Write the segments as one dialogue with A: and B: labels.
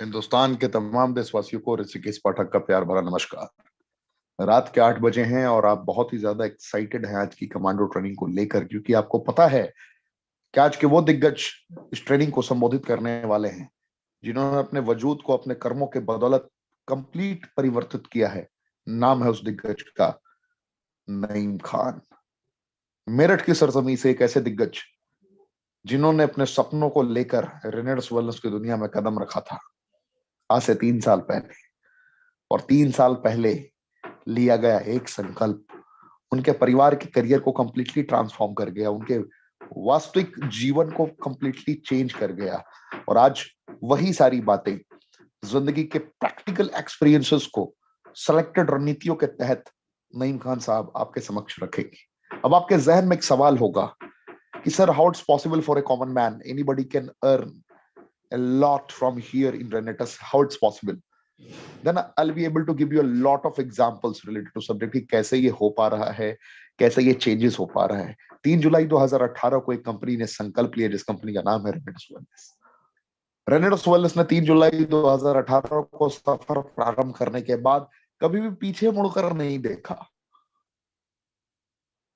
A: हिंदुस्तान के तमाम देशवासियों को ऋषिकेश पाठक का प्यार भरा नमस्कार। रात के 8 बजे हैं और आप बहुत ही ज्यादा एक्साइटेड हैं आज की कमांडो ट्रेनिंग को लेकर, क्योंकि आपको पता है कि आज के वो दिग्गज इस ट्रेनिंग को संबोधित करने वाले हैं जिन्होंने अपने वजूद को अपने कर्मों के बदौलत कंप्लीट परिवर्तित किया है। नाम है उस दिग्गज का नईम खान। मेरठ की सरजमी से एक ऐसे दिग्गज जिन्होंने अपने सपनों को लेकर रेनेड्स वेलनेस की दुनिया में कदम रखा था आज से 3 साल पहले। और 3 साल पहले लिया गया एक संकल्प उनके परिवार के करियर को कंप्लीटली ट्रांसफॉर्म कर गया, उनके वास्तविक जीवन को कंप्लीटली चेंज कर गया। और आज वही सारी बातें जिंदगी के प्रैक्टिकल एक्सपीरियंसेस को सेलेक्टेड रणनीतियों के तहत नईम खान साहब आपके समक्ष रखेंगे। अब आपके जहन में एक सवाल होगा कि sir, how it's possible for a common man, anybody can earn a lot from here in Renetas, how it's possible? Then I'll be able to give you a lot of examples related to subject कि कैसे ये हो पा रहा है, कैसे ये changes हो पा रहा है। 3 जुलाई 2018 को एक कंपनी ने संकल्प लिया जिस कंपनी का नाम है रेनेडस वेलनेस। रेनेडस वेलनेस ने 3 जुलाई 2018 को सफर प्रारंभ करने के बाद कभी भी पीछे मुड़कर नहीं देखा।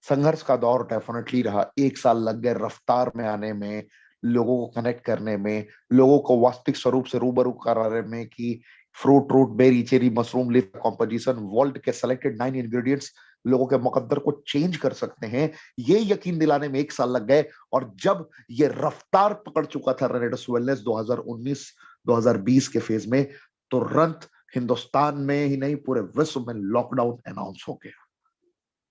A: संघर्ष का दौर डेफिनेटली रहा। 1 साल लग गए रफ्तार में आने में, लोगों को कनेक्ट करने में, लोगों को वास्तविक स्वरूप से रूबरू कराने में कि fruit, root, berry, cherry, mushroom, leaf composition, world के सेलेक्टेड 9 इंग्रेडिएंट्स लोगों के मुकद्दर को चेंज कर सकते हैं। ये यकीन दिलाने में 1 साल लग गए। और जब ये रफ्तार पकड़ चुका था रेनेडस वेलनेस 2019-2020 के फेज में, तुरंत हिंदुस्तान में ही नहीं पूरे विश्व में लॉकडाउन अनाउंस हो गया।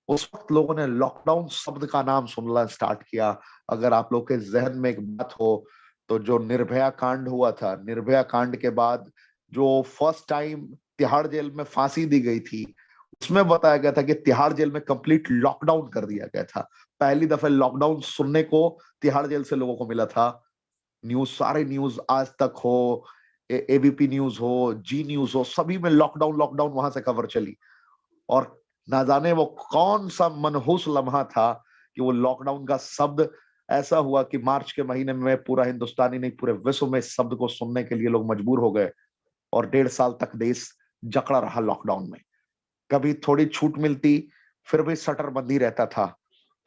A: उस वक्त लोगों ने लॉकडाउन शब्द का नाम सुनना स्टार्ट किया। अगर आप लोग के जहन में एक बात हो तो जो निर्भया कांड हुआ था, निर्भया कांड के बाद जो फर्स्ट टाइम तिहाड़ जेल में फांसी दी गई थी, उसमें बताया गया था कि तिहाड़ जेल में कंप्लीट लॉकडाउन कर दिया गया था। पहली दफे लॉकडाउन सुनने को तिहाड़ जेल से लोगों को मिला था। न्यूज, सारे न्यूज, आज तक हो, एबीपी न्यूज हो, जी न्यूज हो, सभी में लॉकडाउन लॉकडाउन वहां से खबर चली। और ना जाने वो कौन सा मनहूस लम्हा था कि वो लॉकडाउन का शब्द ऐसा हुआ कि मार्च के महीने में पूरा हिंदुस्तानी नहीं पूरे विश्व में इस शब्द को सुनने के लिए लोग मजबूर हो गए। और 1.5 साल तक देश जकड़ा रहा लॉकडाउन में। कभी थोड़ी छूट मिलती, फिर भी शटर बंद ही रहता था।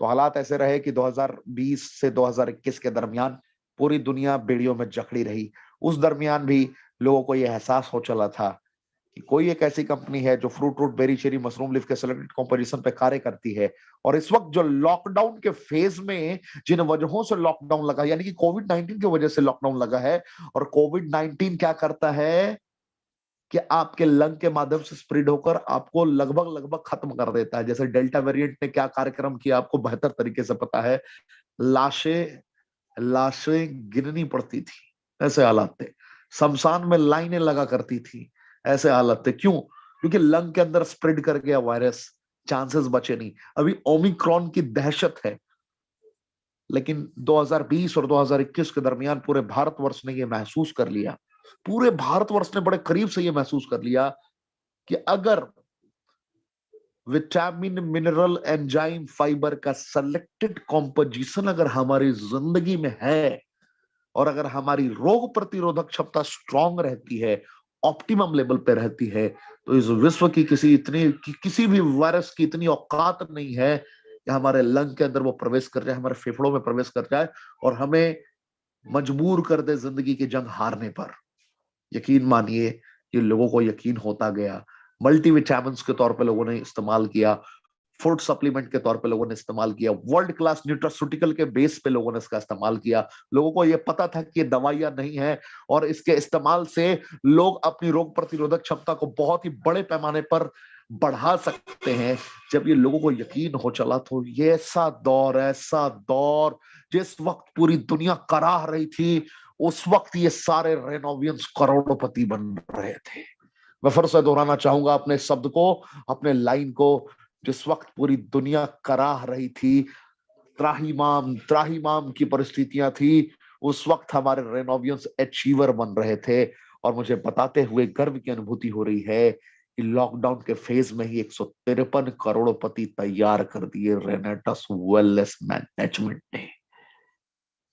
A: तो हालात ऐसे रहे कि 2020 से 2021 के दरमियान पूरी दुनिया बेड़ियों में जकड़ी रही। उस दरमियान भी लोगों को यह एहसास हो चला था कि कोई एक ऐसी कंपनी है जो fruit, root, berry, cherry, mushroom, leaf के सेलेक्टेड कॉम्पोजिशन पे कार्य करती है। और इस वक्त जो लॉकडाउन के फेज में जिन वजहों से लॉकडाउन लगा, यानी कि कोविड-19 की वजह से लॉकडाउन लगा है। और कोविड-19 क्या करता है कि आपके लंग के माध्यम से स्प्रेड होकर आपको लगभग लगभग खत्म कर देता है। जैसे डेल्टा वेरिएंट ने क्या कार्यक्रम किया आपको बेहतर तरीके से पता है। लाशें लाशें गिननी पड़ती थी, ऐसे हालात थे। शमशान में लाइनें लगा करती थी, ऐसे हालत थे। क्यों? क्योंकि लंग के अंदर स्प्रेड कर गया वायरस, चांसेस बचे नहीं। अभी ओमिक्रॉन की दहशत है, लेकिन 2020 और 2021 के दरमियान पूरे भारतवर्ष ने यह महसूस कर लिया, पूरे भारतवर्ष ने बड़े करीब से यह महसूस कर लिया कि अगर विटामिन, मिनरल, एंजाइम, फाइबर का सेलेक्टेड कॉम्पोजिशन अगर हमारी जिंदगी में है और अगर हमारी रोग प्रतिरोधक क्षमता स्ट्रांग रहती है, ऑप्टिमम लेवल पे रहती है, तो इस विश्व की किसी भी वायरस की इतनी औकात नहीं है कि हमारे लंग के अंदर वो प्रवेश कर जाए, हमारे फेफड़ों में प्रवेश कर जाए और हमें मजबूर कर दे जिंदगी की जंग हारने पर। यकीन मानिए कि लोगों को यकीन होता गया। मल्टीविटामिन्स के तौर पे लोगों ने इस्तेमाल किया, फूड सप्लीमेंट के तौर पे लोगों ने इस्तेमाल किया, वर्ल्ड क्लास न्यूट्रास्यूटिकल के बेस पे लोगों ने इसका इस्तेमाल किया। लोगों को यह पता था कि ये दवाइयां नहीं है और इसके इस्तेमाल से लोग अपनी रोग प्रतिरोधक क्षमता को बहुत ही बड़े पैमाने पर बढ़ा सकते हैं। जब ये लोगों को यकीन हो चला तो ये ऐसा दौर जिस वक्त पूरी दुनिया कराह रही थी, उस वक्त ये सारे रेनोवियंस करोड़पति बन रहे थे। मैं फिर से दोहराना चाहूंगा अपने शब्द को, अपने लाइन को। जिस वक्त पूरी दुनिया कराह रही थी, त्राहिमाम त्राहिमाम की परिस्थितियां थी, उस वक्त हमारे रेनोवियंस अचीवर बन रहे थे। और मुझे बताते हुए गर्व की अनुभूति हो रही है कि लॉकडाउन के फेज में ही 153 करोड़पति तैयार कर दिए रेनेटस वेलनेस मैनेजमेंट ने।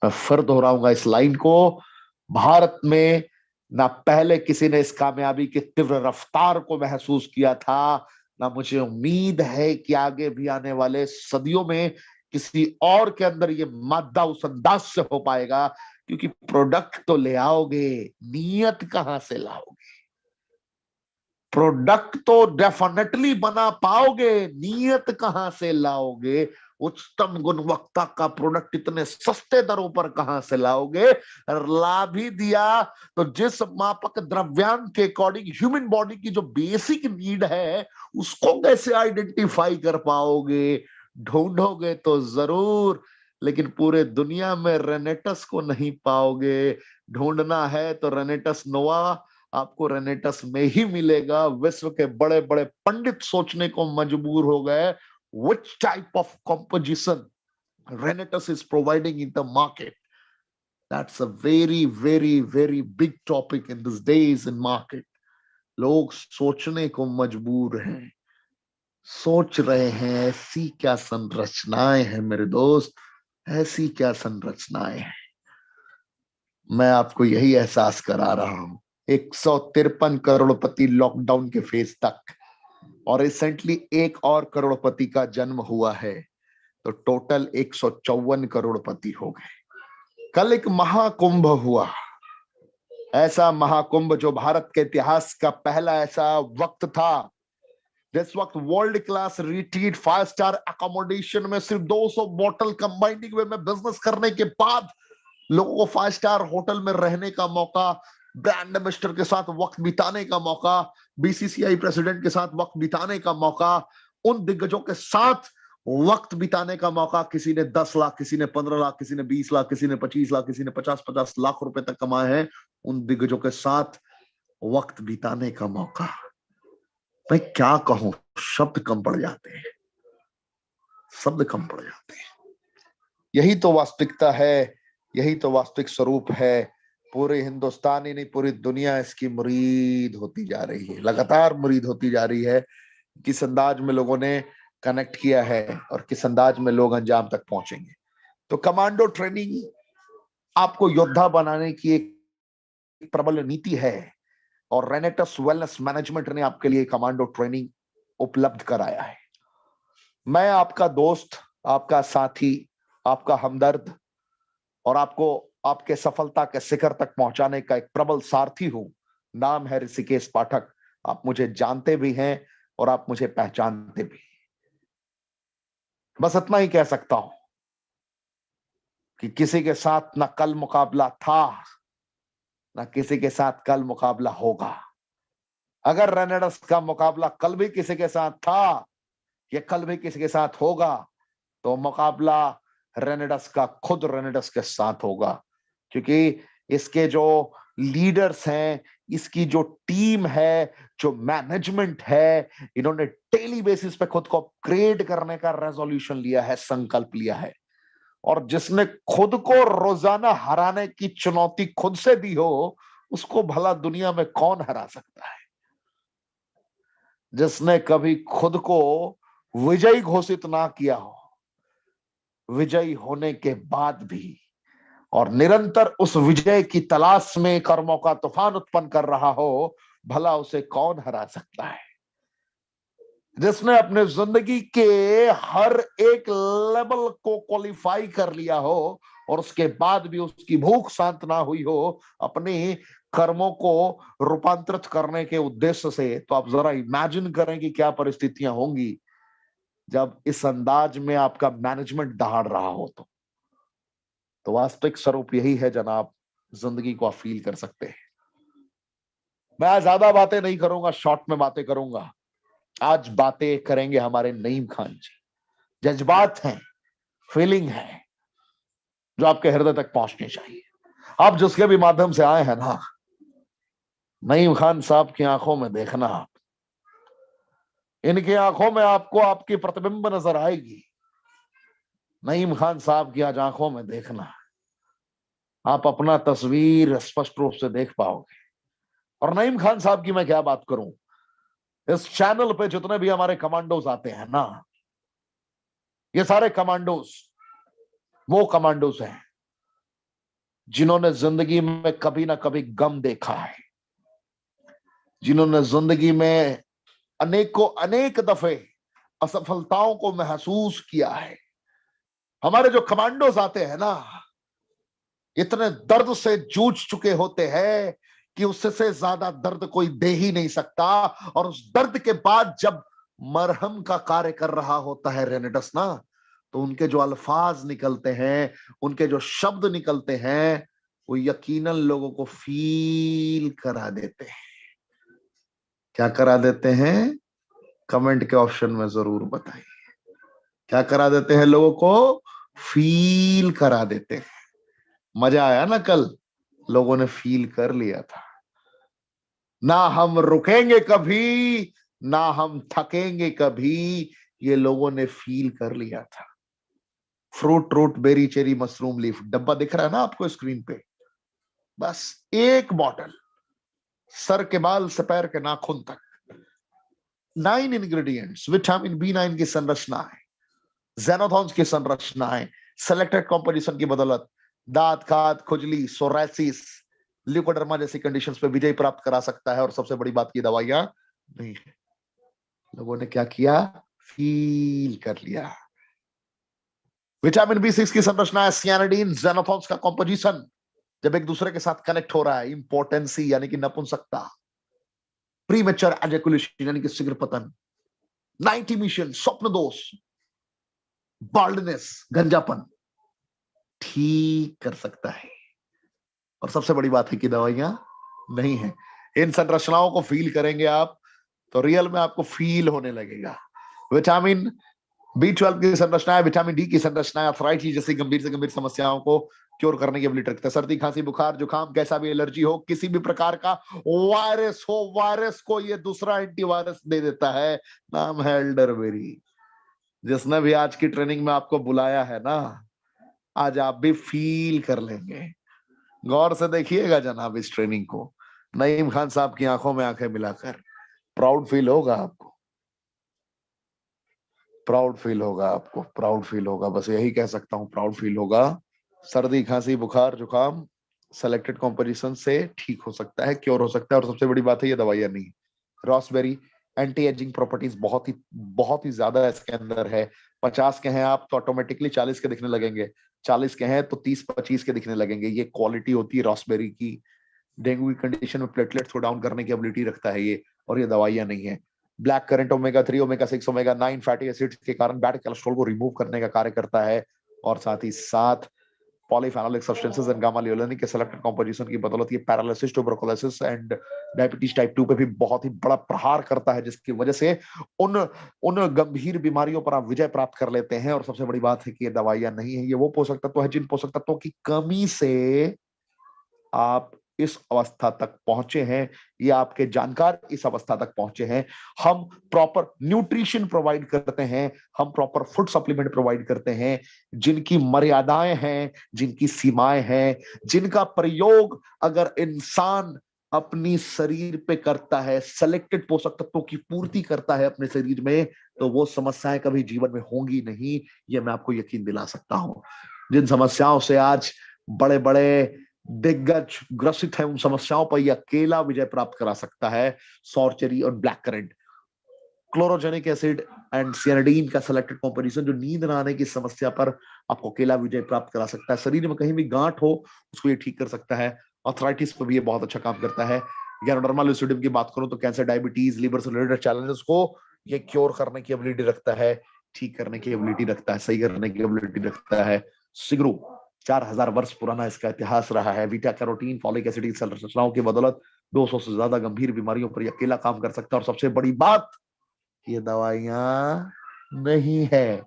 A: मैं फिर दोहराऊंगा इस लाइन को, भारत में ना पहले किसी ने इस कामयाबी की तीव्र रफ्तार को महसूस किया था, ना मुझे उम्मीद है कि आगे भी आने वाले सदियों में किसी और के अंदर ये मादा उस अंदाज से हो पाएगा, क्योंकि प्रोडक्ट तो ले आओगे, नीयत कहां से लाओगे? प्रोडक्ट तो डेफिनेटली बना पाओगे, नीयत कहां से लाओगे? उच्चतम गुणवत्ता का प्रोडक्ट इतने सस्ते दरों पर कहां से लाओगे? ला भी दिया तो जिस मापक द्रव्यांक के अकॉर्डिंग ह्यूमन बॉडी की जो बेसिक नीड है उसको कैसे आइडेंटिफाई कर पाओगे? ढूंढोगे तो जरूर, लेकिन पूरे दुनिया में रेनेटस को नहीं पाओगे। ढूंढना है तो रेनेटस नोवा आपको रेनेटस में ही मिलेगा। विश्व के बड़े बड़े पंडित सोचने को मजबूर हो गए, which type of composition Renetus is providing in the market. That's a very, very, very big topic in these days in market. लोग सोचने को मजबूर हैं, सोच रहे हैं ऐसी क्या संरचनाएं हैं मेरे दोस्त, ऐसी क्या संरचनाएं हैं। मैं आपको यही एहसास करा रहा हूं। 153 करोड़पति लॉकडाउन के फेज तक, और रिसेंटली एक और करोड़पति का जन्म हुआ है, तो टोटल 154 करोड़पति हो गए। कल एक महाकुंभ हुआ, ऐसा महाकुंभ जो भारत के इतिहास का पहला ऐसा वक्त था जिस वक्त world class retreat 5 star accommodation में सिर्फ 200 बोतल कंबाइनिंग वे में बिजनेस करने के बाद लोगों को 5 स्टार होटल में रहने का मौका, ब्रांड एम्बेसडर के साथ वक्त बिताने का मौका, बीसीसीआई प्रेसिडेंट के साथ वक्त बिताने का मौका, उन दिग्गजों के साथ वक्त बिताने का मौका। किसी ने 10 लाख, किसी ने 15 लाख, किसी ने 20 लाख, किसी ने 25 लाख, किसी ने 50-50 लाख रुपए तक कमाए हैं। उन दिग्गजों के साथ वक्त बिताने का मौका। मैं क्या कहूं, शब्द कम पड़ जाते हैं, शब्द कम पड़ जाते हैं। यही तो वास्तविकता है, यही तो वास्तविक स्वरूप है। पूरे हिंदुस्तान ही नहीं, पूरी दुनिया इसकी मुरीद होती जा रही है, लगातार मुरीद होती जा रही है। किस अंदाज में लोगों ने कनेक्ट किया है और किस अंदाज में लोग अंजाम तक पहुंचेंगे। तो कमांडो ट्रेनिंग आपको योद्धा बनाने की एक प्रबल नीति है, और रेनेटस वेलनेस मैनेजमेंट ने आपके लिए कमांडो ट्रेनिंग उपलब्ध कराया है। मैं आपका दोस्त, आपका साथी, आपका हमदर्द, और आपको आपके सफलता के शिखर तक पहुंचाने का एक प्रबल सारथी हूं। नाम है ऋषिकेश पाठक। आप मुझे जानते भी हैं और आप मुझे पहचानते भी। बस इतना ही कह सकता हूं कि किसी के साथ ना कल मुकाबला था, ना किसी के साथ कल मुकाबला होगा। अगर रेनेडस का मुकाबला कल भी किसी के साथ था या कल भी किसी के साथ होगा, तो मुकाबला रेनेडस का खुद रेनेडस के साथ होगा, क्योंकि इसके जो लीडर्स हैं, इसकी जो टीम है, जो मैनेजमेंट है, इन्होंने डेली बेसिस पे खुद को अपग्रेड करने का रेजोल्यूशन लिया है, संकल्प लिया है। और जिसने खुद को रोजाना हराने की चुनौती खुद से दी हो, उसको भला दुनिया में कौन हरा सकता है? जिसने कभी खुद को विजयी घोषित ना किया हो, विजयी होने के बाद भी और निरंतर उस विजय की तलाश में कर्मों का तूफान उत्पन्न कर रहा हो, भला उसे कौन हरा सकता है? जिसने अपने जिंदगी के हर एक लेवल को क्वालिफाई कर लिया हो और उसके बाद भी उसकी भूख शांत ना हुई हो अपने कर्मों को रूपांतरित करने के उद्देश्य से, तो आप जरा इमेजिन करें कि क्या परिस्थितियां होंगी जब इस अंदाज में आपका मैनेजमेंट दहाड़ रहा हो। तो वास्तविक स्वरूप यही है जनाब, जिंदगी को आप फील कर सकते हैं। मैं ज्यादा बातें नहीं करूंगा, शॉर्ट में बातें करूंगा। आज बातें करेंगे हमारे नईम खान जी। जज्बात हैं, फीलिंग है, जो आपके हृदय तक पहुंचनी चाहिए। आप जिसके भी माध्यम से आए हैं ना, नईम खान साहब की आंखों में देखना, आप इनकी आंखों में आपको आपकी प्रतिबिंब नजर आएगी। नईम खान साहब की आज आंखों में देखना, आप अपना तस्वीर स्पष्ट रूप से देख पाओगे। और नईम खान साहब की मैं क्या बात करूं, इस चैनल पे जितने भी हमारे कमांडोज आते हैं ना, ये सारे कमांडोज वो कमांडोज हैं जिन्होंने जिंदगी में कभी ना कभी गम देखा है, जिन्होंने जिंदगी में अनेक दफे असफलताओं को महसूस किया है। हमारे जो कमांडोज आते हैं ना, इतने दर्द से जूझ चुके होते हैं कि उससे से ज्यादा दर्द कोई दे ही नहीं सकता। और उस दर्द के बाद जब मरहम का कार्य कर रहा होता है रेनेडस ना, तो उनके जो अल्फाज निकलते हैं, उनके जो शब्द निकलते हैं, वो यकीनन लोगों को फील करा देते हैं। क्या करा देते हैं? कमेंट के ऑप्शन में जरूर बताइए। क्या करा देते हैं? लोगों को फील करा देते हैं। मजा आया ना? कल लोगों ने फील कर लिया था। ना हम रुकेंगे कभी, ना हम थकेंगे कभी, ये लोगों ने फील कर लिया था। Fruit root berry cherry mushroom leaf, डब्बा दिख रहा है ना आपको स्क्रीन पे? बस एक बॉटल, सर के बाल से पैर के नाखून तक, 9 इंग्रेडिएंट्स, विटामिन B9 की संरचना है, जेनोथॉन्स की संरचना है, सेलेक्टेड कॉम्पोजिशन की बदौलत दांत खाद खुजली सोरासिस ल्यूकोडर्मा जैसी कंडीशंस पे विजय प्राप्त करा सकता है। और सबसे बड़ी बात की दवाइयां नहीं है। लोगों ने क्या किया? फील कर लिया। विटामिन B6 की संरचना है, सियानिडीन जेनोथॉन्स का कॉम्पोजिशन जब एक दूसरे के साथ कनेक्ट हो रहा है, इंपोर्टेंसी यानी कि नपुंसकता, प्रीमेच्योर एजैकुलेशन यानी कि शीघ्र पतन, नाइट इमिशन स्वप्न दोष, बाल्डनेस गंजापन ठीक कर सकता है। और सबसे बड़ी बात है कि दवाइयां नहीं है। इन संरचनाओं को फील करेंगे आप, तो रियल में आपको फील होने लगेगा। विटामिन B12 की संरचना है, विटामिन डी की संरचना है, अर्थराइटिस जैसी गंभीर से गंभीर समस्याओं को क्योर करने की एबिलिटी रखता है। सर्दी खांसी बुखार जुकाम कैसा भी एलर्जी हो, किसी भी प्रकार का वायरस हो, वायरस को ये दूसरा एंटीवायरस दे देता है। नाम है एल्डरबेरी। जिसने भी आज की ट्रेनिंग में आपको बुलाया है ना, आज आप भी फील कर लेंगे। गौर से देखिएगा जनाब इस ट्रेनिंग को, नईम खान साहब की आंखों में आंखें मिलाकर। प्राउड फील होगा आपको, प्राउड फील होगा आपको, प्राउड फील होगा, बस यही कह सकता हूं, प्राउड फील होगा। सर्दी खांसी बुखार जुकाम सेलेक्टेड कॉम्पोजिशन से ठीक हो सकता है, क्योर हो सकता है। और सबसे बड़ी बात है, ये दवाइयां नहीं। रॉसबेरी एंटी एजिंग प्रॉपर्टीज बहुत ही ज्यादा इसके अंदर है। 50 के हैं आप तो ऑटोमेटिकली 40 के दिखने लगेंगे, 40 के हैं तो 30-25 के दिखने लगेंगे। ये क्वालिटी होती है रॉसबेरी की। डेंगू की कंडीशन में प्लेटलेट्स को डाउन करने की एबिलिटी रखता है ये, और ये दवाइयां नहीं है। Black currant omega 3 omega 6 omega 9 fatty acids के कारण बैड कोलेस्ट्रॉल को रिमूव करने का कार्य करता है। और साथ ही साथ पॉलीफेनोलिक सब्सटेंसेस एंड गामा लियोलिन के सेलेक्टेड कॉम्पोजिशन की बदौलत ये paralysis tuberculosis and diabetes type 2 पे भी बहुत ही बड़ा प्रहार करता है, जिसकी वजह से उन उन गंभीर बीमारियों पर आप विजय प्राप्त कर लेते हैं। और सबसे बड़ी बात है कि ये दवाइयां नहीं है, ये वो पोषक तत्व है जिन पोषक तत्वों की कमी से आप इस अवस्था तक पहुंचे हैं, या आपके जानकार इस अवस्था तक पहुंचे हैं। हम प्रॉपर न्यूट्रिशन प्रोवाइड करते हैं, हम प्रॉपर फूड सप्लीमेंट प्रोवाइड करते हैं, जिनकी मर्यादाएं हैं, जिनकी सीमाएं हैं, जिनका प्रयोग अगर इंसान अपनी शरीर पे करता है, सेलेक्टेड पोषक तत्वों की पूर्ति करता है अपने शरीर में, तो वो समस्याएं कभी जीवन में होंगी नहीं। ये मैं आपको यकीन दिला सकता हूं। जिन समस्याओं से आज बड़े बड़े दिग्गज ग्रसित है, उन समस्याओं पर यह अकेला विजय प्राप्त करा सकता है। सॉर्चरी और black currant, chlorogenic acid and सियानिडीन का सेलेक्टेड कॉम्पोजिशन जो नींद न आने की समस्या पर आपको अकेला विजय प्राप्त करा सकता है। शरीर में कहीं भी गांठ हो उसको ये ठीक कर सकता है। अर्थराइटिस पर भी ये बहुत अच्छा काम करता है। गैनोडर्मा लुसिडियम की बात करूं तो कैंसर डायबिटीज लिवर से रिलेटेड चैलेंजेस को ये क्योर करने की एबिलिटी रखता है, ठीक करने की एबिलिटी रखता है, सही करने की एबिलिटी रखता है। सिगरू 4000 वर्ष पुराना इसका इतिहास रहा है। बीटा कैरोटीन फॉलिक एसिड की संरचनाओं की बदौलत 200 से ज्यादा गंभीर बीमारियों पर यह अकेला काम कर सकता है। और सबसे बड़ी बात, ये दवाइयां नहीं है।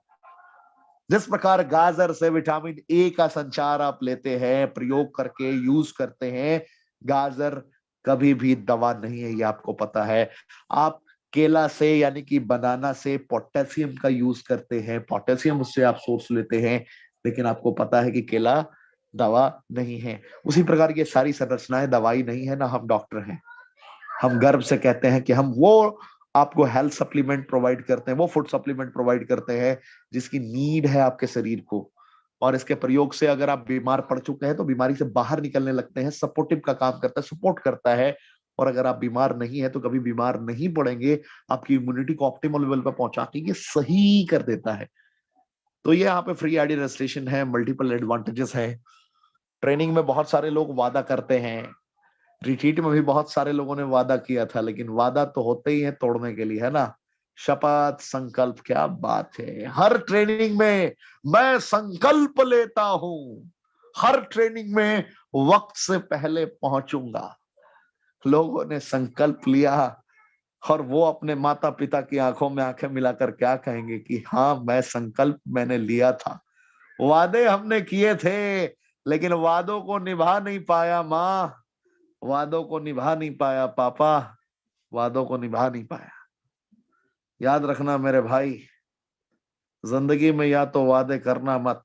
A: जिस प्रकार गाजर से विटामिन ए का संचार आप लेते हैं, प्रयोग करके यूज करते हैं, गाजर कभी भी दवा नहीं है, ये आपको पता है। आप केला से यानी कि बनाना से पोटेशियम का यूज करते हैं, पोटेशियम उससे आप सोर्स लेते हैं, लेकिन आपको पता है कि केला दवा नहीं है। उसी प्रकार की सारी संरचनाएं दवाई नहीं है, ना हम डॉक्टर हैं। हम गर्व से कहते हैं कि हम वो आपको हेल्थ सप्लीमेंट प्रोवाइड करते हैं, वो फूड सप्लीमेंट प्रोवाइड करते हैं जिसकी नीड है आपके शरीर को। और इसके प्रयोग से अगर आप बीमार पड़ चुके हैं तो बीमारी से बाहर निकलने लगते हैं। सपोर्टिव का काम करता है, सपोर्ट करता है, और अगर आप बीमार नहीं है तो कभी बीमार नहीं पड़ेंगे। आपकी इम्यूनिटी को ऑप्टिमल लेवल पर पहुंचा के ये सही कर देता है। तो ये यहाँ पे फ्री आईडी रजिस्ट्रेशन है, मल्टीपल एडवांटेजेस है। ट्रेनिंग में बहुत सारे लोग वादा करते हैं, रिट्रीट में भी बहुत सारे लोगों ने वादा किया था, लेकिन वादा तो होते ही है तोड़ने के लिए, है ना। शपथ संकल्प, क्या बात है। हर ट्रेनिंग में मैं संकल्प लेता हूं, हर ट्रेनिंग में वक्त से पहले पहुंचूंगा। लोगों ने संकल्प लिया और वो अपने माता पिता की आंखों में आंखें मिलाकर क्या कहेंगे कि हाँ, मैं संकल्प मैंने लिया था, वादे हमने किए थे, लेकिन वादों को निभा नहीं पाया माँ, वादों को निभा नहीं पाया पापा, वादों को निभा नहीं पाया। याद रखना मेरे भाई, जिंदगी में या तो वादे करना मत,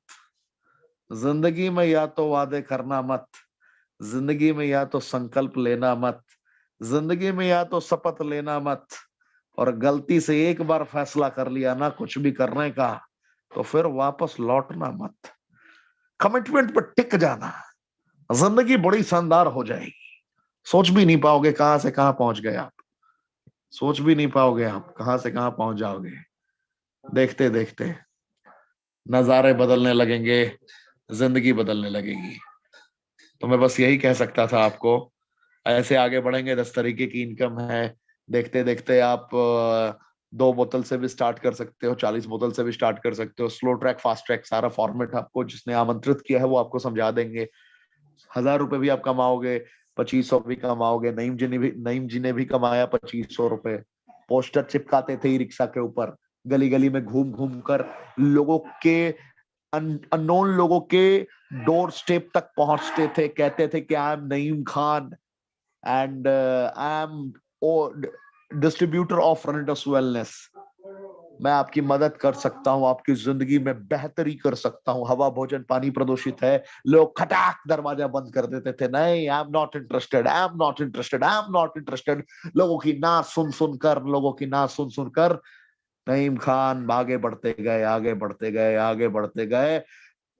A: जिंदगी में या तो वादे करना मत, जिंदगी में या तो संकल्प लेना मत, जिंदगी में या तो शपथ लेना मत। और गलती से एक बार फैसला कर लिया ना कुछ भी करने का, तो फिर वापस लौटना मत। कमिटमेंट पर टिक जाना, जिंदगी बड़ी शानदार हो जाएगी। सोच भी नहीं पाओगे कहां से कहां पहुंच गए आप, सोच भी नहीं पाओगे आप कहां से कहां पहुंच जाओगे। देखते देखते नजारे बदलने लगेंगे, जिंदगी बदलने लगेगी। तो मैं बस यही कह सकता था आपको, ऐसे आगे बढ़ेंगे। 10 तरीके की इनकम है। देखते देखते आप 2 बोतल से भी स्टार्ट कर सकते हो, 40 बोतल से भी स्टार्ट कर सकते हो। स्लो ट्रैक, फास्ट ट्रैक, सारा फॉर्मेट आपको जिसने आमंत्रित किया है वो आपको समझा देंगे। 1000 रुपए भी आप कमाओगे, 2500 भी कमाओगे। नईम जी ने भी कमाया 2500 रुपए। पोस्टर चिपकाते थे ई रिक्शा के ऊपर, गली गली में घूम घूम कर लोगों के, अननोन लोगों के डोर स्टेप तक पहुंचते थे, कहते थे कि I am Naeem Khan and I am distributor of रेनेटस wellness. मैं आपकी मदद कर सकता हूं, आपकी जिंदगी में बेहतरी कर सकता हूं। हवा, भोजन, पानी प्रदूषित है, लोग खटाक दरवाजा बंद कर देते थे। नहीं, I am not interested, I am not interested, I am not interested. लोगों की ना सुन सुनकर, लोगों की ना सुन सुनकर नईम खान आगे बढ़ते गए, आगे बढ़ते गए, आगे बढ़ते गए।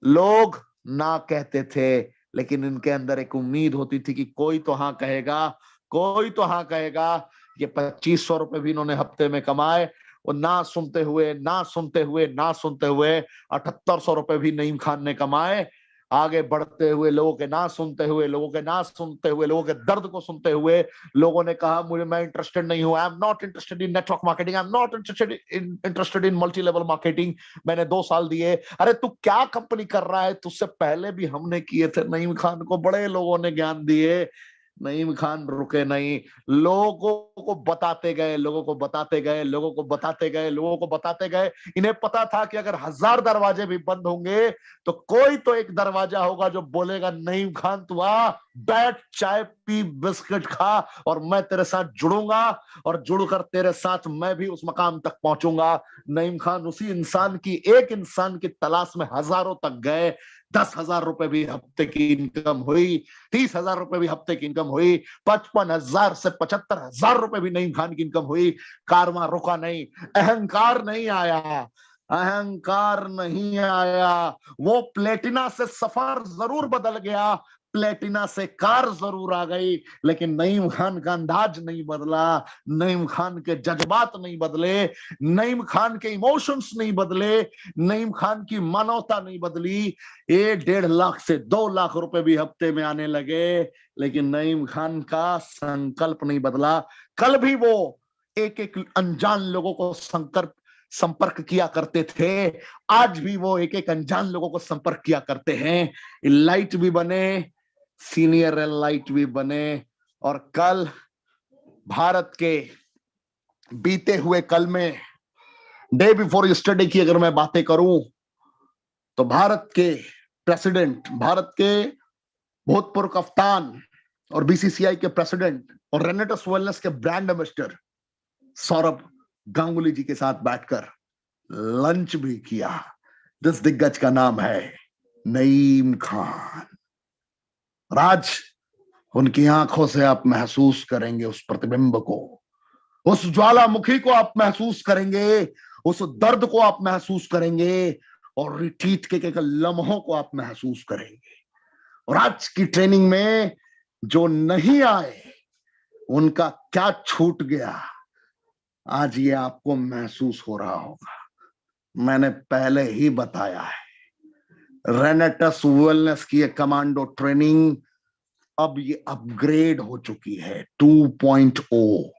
A: लोग ना कहते थे, लेकिन इनके अंदर एक उम्मीद होती थी कि कोई तो हाँ कहेगा, कोई तो हाँ कहेगा। ये 2500 रुपए भी इन्होंने हफ्ते में कमाए। वो ना सुनते हुए, ना सुनते हुए, ना सुनते हुए 7800 रुपए भी नईम खान ने कमाए। आगे बढ़ते हुए, लोगों के ना सुनते हुए, लोगों के ना सुनते हुए, लोगों के दर्द को सुनते हुए, लोगों ने कहा मुझे, मैं इंटरेस्टेड नहीं हूं, I am not interested in network marketing, I am not interested in multi level marketing. मैंने 2 साल दिए। अरे तू क्या कंपनी कर रहा है, तुझसे पहले भी हमने किए थे। नईम खान को बड़े लोगों ने ज्ञान दिए, नईम खान रुके नहीं। लोगों को बताते गए, लोगों को बताते गए, लोगों को बताते गए, लोगों को बताते गए। इन्हें पता था कि अगर 1000 दरवाजे भी बंद होंगे तो कोई तो एक दरवाजा होगा जो बोलेगा नईम खान तू आ, बैठ, चाय पी, बिस्किट खा, और मैं तेरे साथ जुड़ूंगा, और जुड़कर तेरे साथ मैं भी उस मकाम तक पहुंचूंगा। नईम खान उसी इंसान की, एक इंसान की तलाश में हजारों तक गए। 10,000 रुपए भी हफ्ते की इनकम हुई, 30,000 रुपए भी हफ्ते की इनकम हुई, 55,000 से 75,000 रुपए भी नईम खान की इनकम हुई। कारवां रुका नहीं, अहंकार नहीं आया, अहंकार नहीं आया। वो प्लेटिना से सफर जरूर बदल गया, प्लेटिना से कार जरूर आ गई, लेकिन नईम खान का अंदाज नहीं बदला, नईम खान के जज्बात नहीं बदले, नईम खान के इमोशंस नहीं बदले, नईम खान की मानवता नहीं बदली। ये 1.5 लाख से 2 लाख रुपए भी हफ्ते में आने लगे, लेकिन नईम खान का संकल्प नहीं बदला। कल भी वो एक एक अनजान लोगों को संपर्क किया करते थे, आज भी वो एक एक अनजान लोगों को संपर्क किया करते हैं। लाइट भी बने, सीनियर लाइट भी बने। और कल, भारत के बीते हुए कल में, डे बिफोर यस्टरडे की अगर मैं बातें करूं, तो भारत के प्रेसिडेंट, भारत के भूतपूर्व कप्तान और बीसीसीआई के प्रेसिडेंट और रेनेटस वेलनेस के ब्रांड एम्बेसडर सौरभ गांगुली जी के साथ बैठकर लंच भी किया, जिस दिग्गज का नाम है नईम खान। राज, उनकी आंखों से आप महसूस करेंगे उस प्रतिबिंब को, उस ज्वालामुखी को आप महसूस करेंगे, उस दर्द को आप महसूस करेंगे, और रिट्रीट के लम्हों को आप महसूस करेंगे। और आज की ट्रेनिंग में जो नहीं आए उनका क्या छूट गया आज ये आपको महसूस हो रहा होगा। मैंने पहले ही बताया है, रेनेटस वेलनेस की कमांडो ट्रेनिंग अब ये अपग्रेड हो चुकी है 2.0।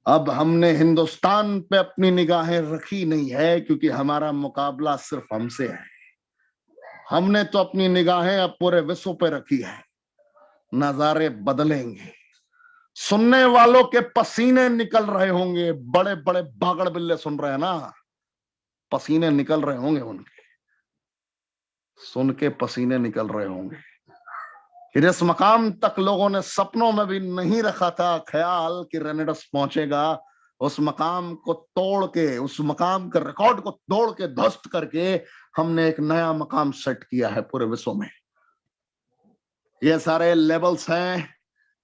A: अब हमने हिंदुस्तान पे अपनी निगाहें रखी नहीं है, क्योंकि हमारा मुकाबला सिर्फ हमसे है। हमने तो अपनी निगाहें अब पूरे विश्व पे रखी है। नजारे बदलेंगे, सुनने वालों के पसीने निकल रहे होंगे। बड़े बड़े बागड़ बिल्ले सुन रहे हैं ना, पसीने निकल रहे होंगे उनके, सुन के पसीने निकल रहे होंगे। फिर इस मकाम तक लोगों ने सपनों में भी नहीं रखा था ख्याल कि रेनेडस पहुंचेगा। उस मकाम को तोड़ के, उस मकाम के रिकॉर्ड को तोड़ के, ध्वस्त करके हमने एक नया मकाम सेट किया है पूरे विश्व में। ये सारे लेवल्स हैं,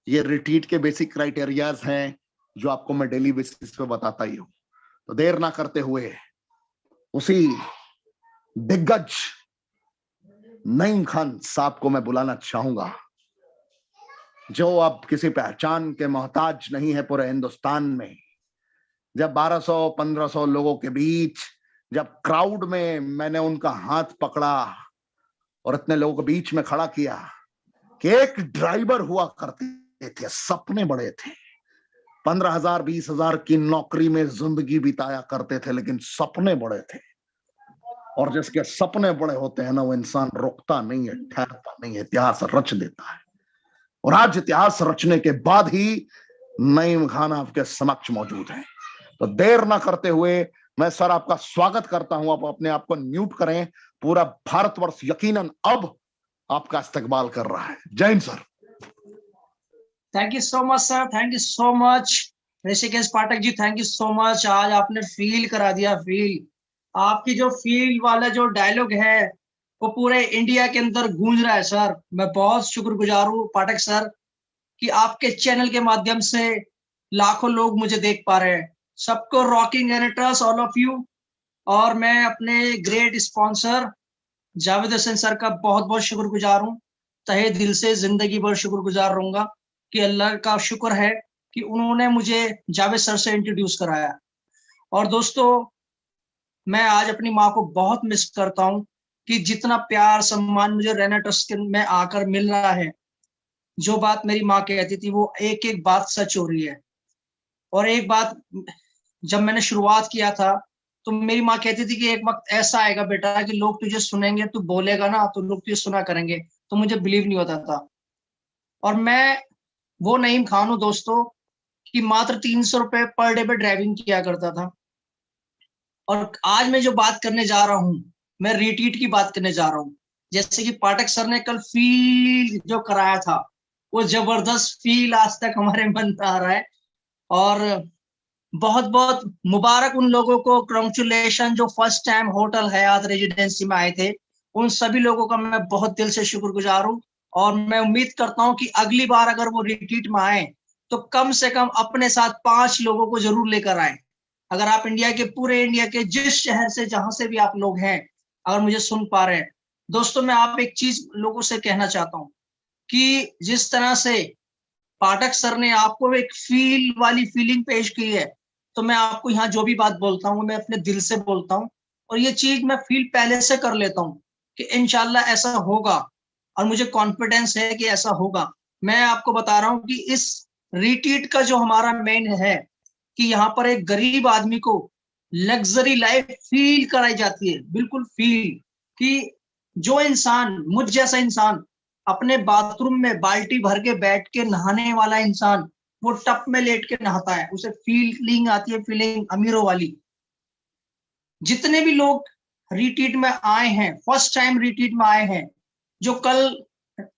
A: ये रिट्रीट के बेसिक क्राइटेरियाज हैं, जो आपको मैं डेली बेसिस पे बताता ही हूं। तो देर ना करते हुए उसी दिग्गज नईम खान साहब को मैं बुलाना चाहूंगा, जो अब किसी पहचान के मोहताज नहीं है पूरे हिंदुस्तान में। जब 1200-1500 लोगों के बीच, जब क्राउड में मैंने उनका हाथ पकड़ा और इतने लोगों के बीच में खड़ा किया कि एक ड्राइवर हुआ करते थे, सपने बड़े थे, 15,000 20,000 की नौकरी में जिंदगी बिताया करते थे, लेकिन सपने बड़े थे। और जिसके सपने बड़े होते हैं ना, वो इंसान रुकता नहीं है, ठहरता नहीं है, इतिहास रच देता है। और आज इतिहास रचने के बाद ही नईम खान आपके समक्ष मौजूद है। तो देर ना करते हुए मैं सर आपका स्वागत करता हूं। आप अपने आप को म्यूट करें। पूरा भारतवर्ष यकीनन अब आपका इस्तकबाल कर रहा है। Jai Hind sir.
B: Thank you so much sir, thank you so much Rishikesh Pathak ji, thank you so much. आज आपने फील करा दिया, फील आपकी जो फील वाला जो डायलॉग है वो पूरे इंडिया के अंदर गूंज रहा है सर। मैं बहुत शुक्रगुजार हूँ पाठक सर कि आपके चैनल के माध्यम से लाखों लोग मुझे देख पा रहे हैं। सबको rocking and trust all of you. और मैं अपने great sponsor Javed Hasan sir का बहुत बहुत शुक्रगुजार हूँ, तहे दिल से जिंदगी भर शुक्रगुजार रहूंगा कि अल्लाह का शुक्र है कि उन्होंने मुझे जावेद सर से इंट्रोड्यूस कराया। और दोस्तों, मैं आज अपनी माँ को बहुत मिस करता हूँ कि जितना प्यार सम्मान मुझे रेना ट्रस्ट में आकर मिल रहा है। जो बात मेरी माँ कहती थी वो एक एक बात सच हो रही है। और एक बात, जब मैंने शुरुआत किया था तो मेरी माँ कहती थी कि एक वक्त ऐसा आएगा बेटा कि लोग तुझे सुनेंगे, तू बोलेगा ना तो लोग तुझे सुना करेंगे। तो मुझे बिलीव नहीं होता था। और मैं वो नईम खान हूँ दोस्तों कि मात्र 300 रुपए पर डे पे ड्राइविंग किया करता था। और आज मैं जो बात करने जा रहा हूँ, मैं रिट्रीट की बात करने जा रहा हूँ। जैसे कि पाठक सर ने कल फील जो कराया था, वो जबरदस्त फील आज तक हमारे मन में आ रहा है। और बहुत बहुत मुबारक उन लोगों को, कंग्रेचुलेशन जो first time hotel Hyatt residency में आए थे। उन सभी लोगों का मैं बहुत दिल से शुक्रगुजार हूँ। और मैं उम्मीद करता हूँ कि अगली बार अगर वो रिट्रीट में आए तो कम से कम अपने साथ 5 लोगों को जरूर लेकर आए। अगर आप पूरे इंडिया के जिस शहर से, जहां से भी आप लोग हैं, अगर मुझे सुन पा रहे हैं दोस्तों, मैं आप एक चीज लोगों से कहना चाहता हूँ कि जिस तरह से पाठक सर ने आपको एक फील वाली फीलिंग पेश की है, तो मैं आपको यहाँ जो भी बात बोलता हूँ मैं अपने दिल से बोलता हूँ। और ये चीज मैं फील पहले से कर लेता हूँ कि इंशाल्लाह ऐसा होगा, और मुझे कॉन्फिडेंस है कि ऐसा होगा। मैं आपको बता रहा हूँ कि इस रिट्रीट का जो हमारा मेन है कि यहाँ पर एक गरीब आदमी को लग्जरी लाइफ फील कराई जाती है। बिल्कुल फील कि जो इंसान, मुझ जैसा इंसान, अपने बाथरूम में बाल्टी भर के बैठ के नहाने वाला इंसान, वो टप में लेट के नहाता है, उसे फीलिंग आती है, फीलिंग अमीरों वाली। जितने भी लोग रिट्रीट में आए हैं, फर्स्ट टाइम रिट्रीट में आए हैं, जो कल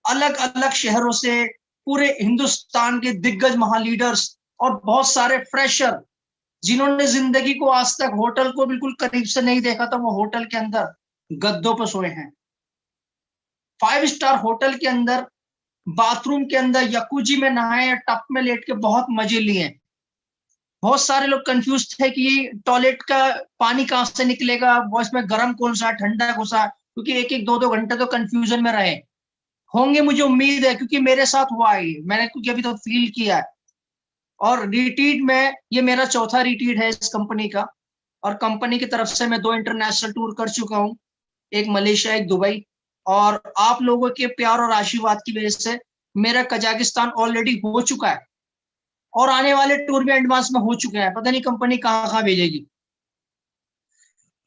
B: अलग अलग शहरों से पूरे हिंदुस्तान के दिग्गज महालीडर्स और बहुत सारे फ्रेशर जिन्होंने जिंदगी को आज तक होटल को बिल्कुल करीब से नहीं देखा था, वो होटल के अंदर गद्दों पर सोए हैं। 5 स्टार होटल के अंदर बाथरूम के अंदर यकूजी में नहाए या टप में लेट के बहुत मजे लिए। बहुत सारे लोग कंफ्यूज थे कि टॉयलेट का पानी कहां से निकलेगा, वो इसमें गर्म कौन सा ठंडा कौन सा, क्योंकि 1-1 2-2 घंटे तो कंफ्यूजन में रहे होंगे, मुझे उम्मीद है, क्योंकि मेरे साथ हुआ है, मैंने क्योंकि अभी तो फील किया है। और रिट्रीट में ये मेरा चौथा रिट्रीट है इस कंपनी का, और कंपनी की तरफ से मैं 2 इंटरनेशनल टूर कर चुका हूँ, एक मलेशिया, एक दुबई। और आप लोगों के प्यार और आशीर्वाद की वजह से मेरा कजाकिस्तान ऑलरेडी हो चुका है, और आने वाले टूर भी एडवांस में हो चुके हैं। पता नहीं कंपनी कहाँ कहाँ भेजेगी।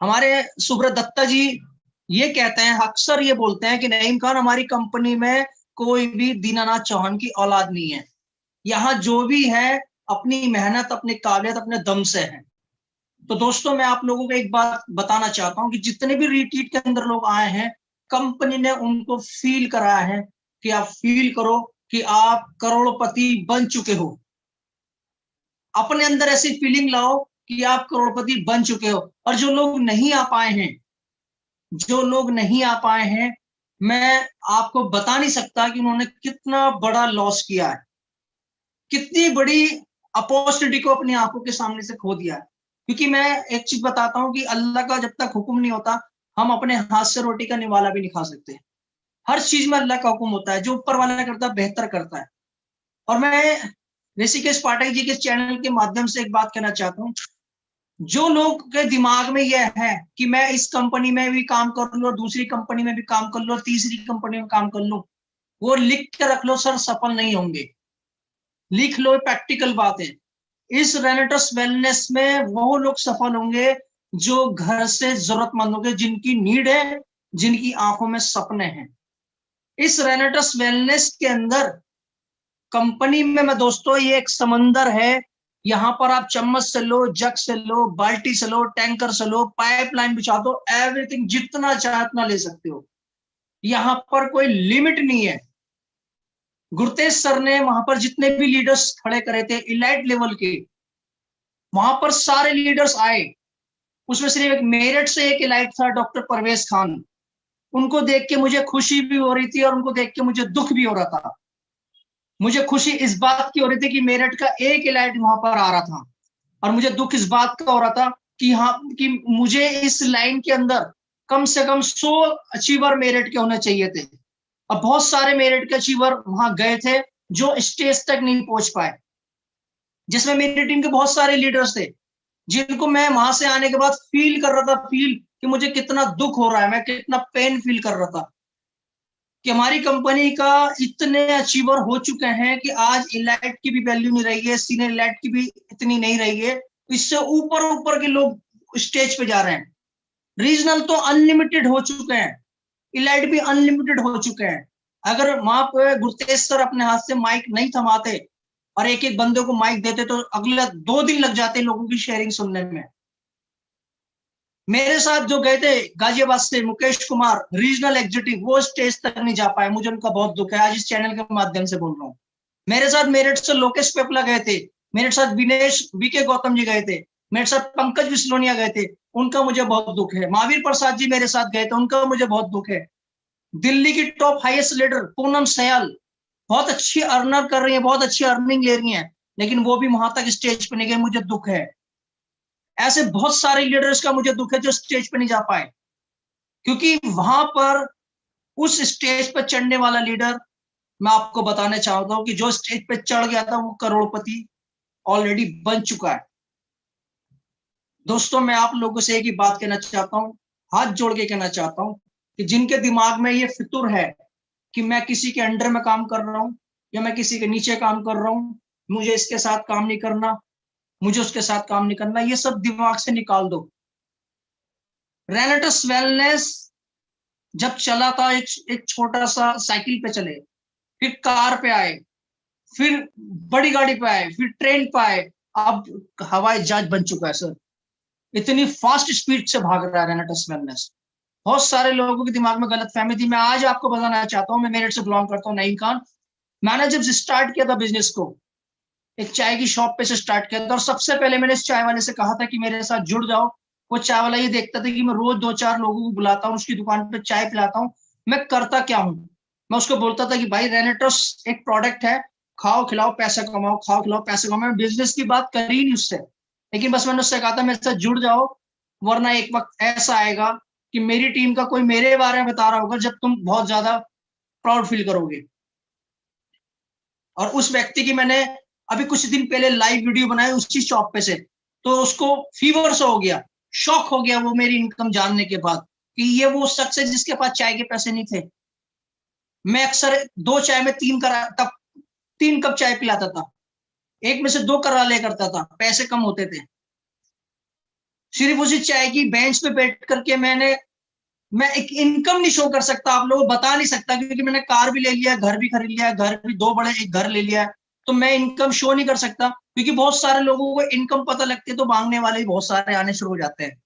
B: हमारे सुब्रत दत्ता जी ये कहते हैं, अक्सर ये बोलते हैं कि नईम खान, हमारी कंपनी में कोई भी दीनानाथ चौहान की औलाद नहीं है, यहाँ जो भी है अपनी मेहनत, अपनी काबिलियत, अपने दम से है। तो दोस्तों, मैं आप लोगों को एक बात बताना चाहता हूँ कि जितने भी रिट्रीट के अंदर लोग आए हैं, कंपनी ने उनको फील कराया है कि आप फील करो कि आप करोड़पति बन चुके हो। अपने अंदर ऐसी फीलिंग लाओ कि आप करोड़पति बन चुके हो। और जो लोग नहीं आ पाए हैं, जो लोग नहीं आ पाए हैं, मैं आपको बता नहीं सकता कि उन्होंने कितना बड़ा लॉस किया है, कितनी बड़ी अपॉर्चुनिटी को अपनी आंखों के सामने से खो दिया है। क्योंकि मैं एक चीज बताता हूँ कि अल्लाह का जब तक हुक्म नहीं होता, हम अपने हाथ से रोटी का निवाला भी नहीं खा सकते। हर चीज में अल्लाह का हुक्म होता है, जो ऊपर वाला करता है बेहतर करता है। और मैं ऋषिकेश पाठक जी के चैनल के माध्यम से एक बात कहना चाहता हूँ, जो लोग के दिमाग में यह है कि मैं इस कंपनी में भी काम कर लूं, दूसरी कंपनी में भी काम कर लूं, तीसरी कंपनी में काम कर लूं, वो लिख के रख लो सर, सफल नहीं होंगे। लिख लो, प्रैक्टिकल बात है। इस रेनेटस वेलनेस में वो लोग सफल होंगे जो घर से जरूरतमंद होंगे, जिनकी नीड है, जिनकी आंखों में सपने हैं। इस रेनेटस वेलनेस के अंदर कंपनी में मैं दोस्तों, ये एक समंदर है। यहाँ पर आप चम्मच से लो, जग से लो, बाल्टी से लो, टैंकर से लो, पाइपलाइन बिछा दो, एवरीथिंग जितना चाहे उतना ले सकते हो। यहाँ पर कोई लिमिट नहीं है। गुरतेज सर ने वहां पर जितने भी लीडर्स खड़े करे थे इलाइट लेवल के, वहां पर सारे लीडर्स आए। उसमें सिर्फ एक मेरठ से एक इलाइट था, डॉक्टर परवेज खान। उनको देख के मुझे खुशी भी हो रही थी और उनको देख के मुझे दुख भी हो रहा था। मुझे खुशी इस बात की हो रही थी कि मेरठ का एक इलाइट वहां पर आ रहा था, और मुझे दुख इस बात का हो रहा था कि हाँ, कि मुझे इस लाइन के अंदर कम से कम 100 अचीवर मेरिट के होने चाहिए थे। अब बहुत सारे मेरिट के अचीवर वहां गए थे जो स्टेज तक नहीं पहुंच पाए, जिसमें मेरी टीम के बहुत सारे लीडर्स थे, जिनको मैं वहां से आने के बाद फील कर रहा था, फील कि मुझे कितना दुख हो रहा है, मैं कितना पेन फील कर रहा था कि हमारी कंपनी का इतने अचीवर हो चुके हैं कि आज इलाइट की भी वैल्यू नहीं रही है, सीनियर इलाइट की भी इतनी नहीं रही है। इससे ऊपर ऊपर के लोग स्टेज पे जा रहे हैं। रीजनल तो अनलिमिटेड हो चुके हैं, इलाइट भी अनलिमिटेड हो चुके हैं। अगर वहां पे गुरतेज सर अपने हाथ से माइक नहीं थमाते और एक एक बंदे को माइक देते तो अगले 2 दिन लग जाते लोगों की शेयरिंग सुनने में। मेरे साथ जो गए थे गाजियाबाद से मुकेश कुमार, रीजनल एग्जीक्यूटिव, वो स्टेज तक नहीं जा पाए। मुझे उनका बहुत दुख है, आज इस चैनल के माध्यम से बोल रहा हूँ। मेरे साथ मेरठ से लोकेश पेपला गए थे, मेरे साथ विनेश वीके गौतम जी गए थे, मेरे साथ पंकज बिस्लोनिया गए थे, उनका मुझे बहुत दुख है। महावीर प्रसाद जी मेरे साथ गए थे, उनका मुझे बहुत दुख है। दिल्ली की top highest leader Poonam Sayal बहुत अच्छी अर्नर कर रही है, बहुत अच्छी अर्निंग ले रही है, लेकिन वो भी वहां तक स्टेज पे नहीं गए, मुझे दुख है। ऐसे बहुत सारे लीडर्स का मुझे दुख है जो स्टेज पे नहीं जा पाए, क्योंकि वहां पर उस स्टेज पर चढ़ने वाला लीडर, मैं आपको बताना चाहता हूं कि जो स्टेज पे चढ़ गया था वो करोड़पति ऑलरेडी बन चुका है। दोस्तों, मैं आप लोगों से एक ही बात कहना चाहता हूं, हाथ जोड़ के कहना चाहता हूं कि जिनके दिमाग में ये फितुर है कि मैं किसी के अंडर में काम कर रहा हूं या मैं किसी के नीचे काम कर रहा हूं, मुझे इसके साथ काम नहीं करना, मुझे उसके साथ काम नहीं करना, ये सब दिमाग से निकाल दो। रेनेटस वेलनेस जब चला था, एक छोटा सा साइकिल पे चले, फिर कार पे आए, फिर बड़ी गाड़ी पे आए, फिर ट्रेन पे आए, अब हवाई जहाज बन चुका है सर। इतनी फास्ट स्पीड से भाग रहा है रेनेटस वेलनेस। बहुत सारे लोगों के दिमाग में गलत फहमी थी। मैं आज आपको बताना चाहता हूँ, मैं मेरठ से बिलोंग करता हूँ, नईम खान। मैंने जब स्टार्ट किया था बिजनेस को, एक चाय की शॉप पे से स्टार्ट किया था, और सबसे पहले मैंने इस चाय वाले से कहा था कि मेरे साथ जुड़ जाओ। वो चाय वाला ये देखता था कि मैं रोज 2-4 लोगों को बुलाता हूँ, उसकी दुकान पे चाय पिलाता हूँ, मैं करता क्या हूँ। मैं उसको बोलता था कि भाई, रेनेटस एक प्रोडक्ट है, खाओ खिलाओ पैसा कमाओ, खाओ खिलाओ पैसा कमाओ। मैं बिजनेस की बात करी नहीं उससे, लेकिन बस मैंने उससे कहा था मेरे साथ जुड़ जाओ, वरना एक वक्त ऐसा आएगा कि मेरी टीम का कोई मेरे बारे में बता रहा होगा जब तुम बहुत ज्यादा प्राउड फील करोगे। और उस व्यक्ति की मैंने अभी कुछ दिन पहले लाइव वीडियो बनाए उसी शॉप पे से, तो उसको फीवर सा हो गया, शॉक हो गया वो मेरी इनकम जानने के बाद कि ये वो शख्स है जिसके पास चाय के पैसे नहीं थे। मैं अक्सर 2 चाय में 3 कप चाय पिलाता था, एक में से 2 करा ले करता था, पैसे कम होते थे। सिर्फ उसी चाय की बेंच पे बैठ करके मैं एक इनकम नहीं शो कर सकता, आप लोगों को बता नहीं सकता, क्योंकि मैंने कार भी ले लिया, घर भी खरीद लिया, घर भी 2 बड़े एक घर ले लिया, तो मैं इनकम शो नहीं कर सकता, क्योंकि बहुत सारे लोगों को इनकम पता लगती है तो मांगने वाले भी बहुत सारे आने शुरू हो जाते हैं,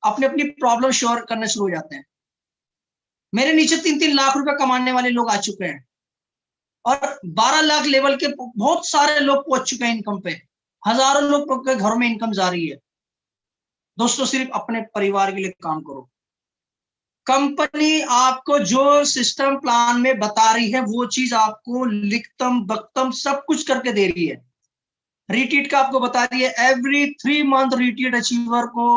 B: अपनी अपनी प्रॉब्लम शेयर करने शुरू हो जाते हैं। मेरे नीचे 3-3 लाख रुपए कमाने वाले लोग आ चुके हैं, और 12 लाख लेवल के बहुत सारे लोग पहुंच चुके हैं इनकम पे, हजारों लोग के घरों में इनकम जा रही है। दोस्तों, सिर्फ अपने परिवार के लिए काम करो। कंपनी आपको जो सिस्टम प्लान में बता रही है वो चीज आपको लिखतम बख्तम सब कुछ करके दे रही है। रिट्रीट का आपको बता रही है, एवरी 3 मंथ रिट्रीट अचीवर को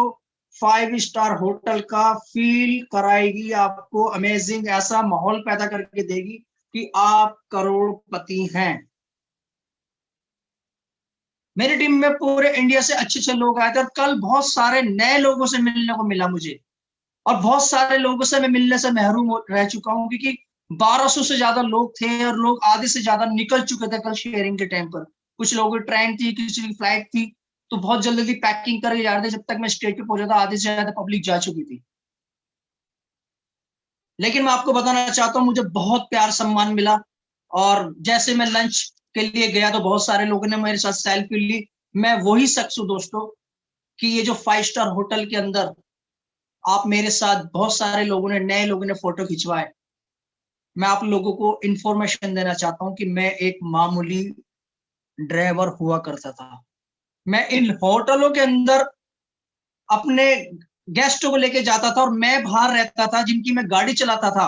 B: 5 स्टार होटल का फील कराएगी, आपको अमेजिंग ऐसा माहौल पैदा करके देगी कि आप करोड़पति हैं। मेरी टीम में पूरे इंडिया से अच्छे लोग आए थे, और कल बहुत सारे नए लोगों से मिलने को मिला मुझे, और बहुत सारे लोगों से मैं मिलने से महरूम रह चुका हूं, क्योंकि 1200 से ज्यादा लोग थे, और लोग आधे से ज्यादा निकल चुके थे कल शेयरिंग के टाइम पर। कुछ लोगों की ट्रेन थी, किसी की फ्लाइट थी, तो बहुत जल्दी पैकिंग करके जा रहे थे। जब तक मैं स्टेज पे पहुंचा था आधे से ज्यादा पब्लिक जा चुकी थी। लेकिन मैं आपको बताना चाहता हूँ, मुझे बहुत प्यार सम्मान मिला, और जैसे मैं लंच के लिए गया तो बहुत सारे लोगों ने मेरे साथ सेल्फी ली। मैं वही शख्स हूँ दोस्तों कि ये जो 5 स्टार होटल के अंदर आप मेरे साथ बहुत सारे लोगों ने, नए लोगों ने फोटो खिंचवाए। मैं आप लोगों को इंफॉर्मेशन देना चाहता हूं कि मैं एक मामूली ड्राइवर हुआ करता था। मैं इन होटलों के अंदर अपने गेस्टों को लेके जाता था, और मैं बाहर रहता था, जिनकी मैं गाड़ी चलाता था,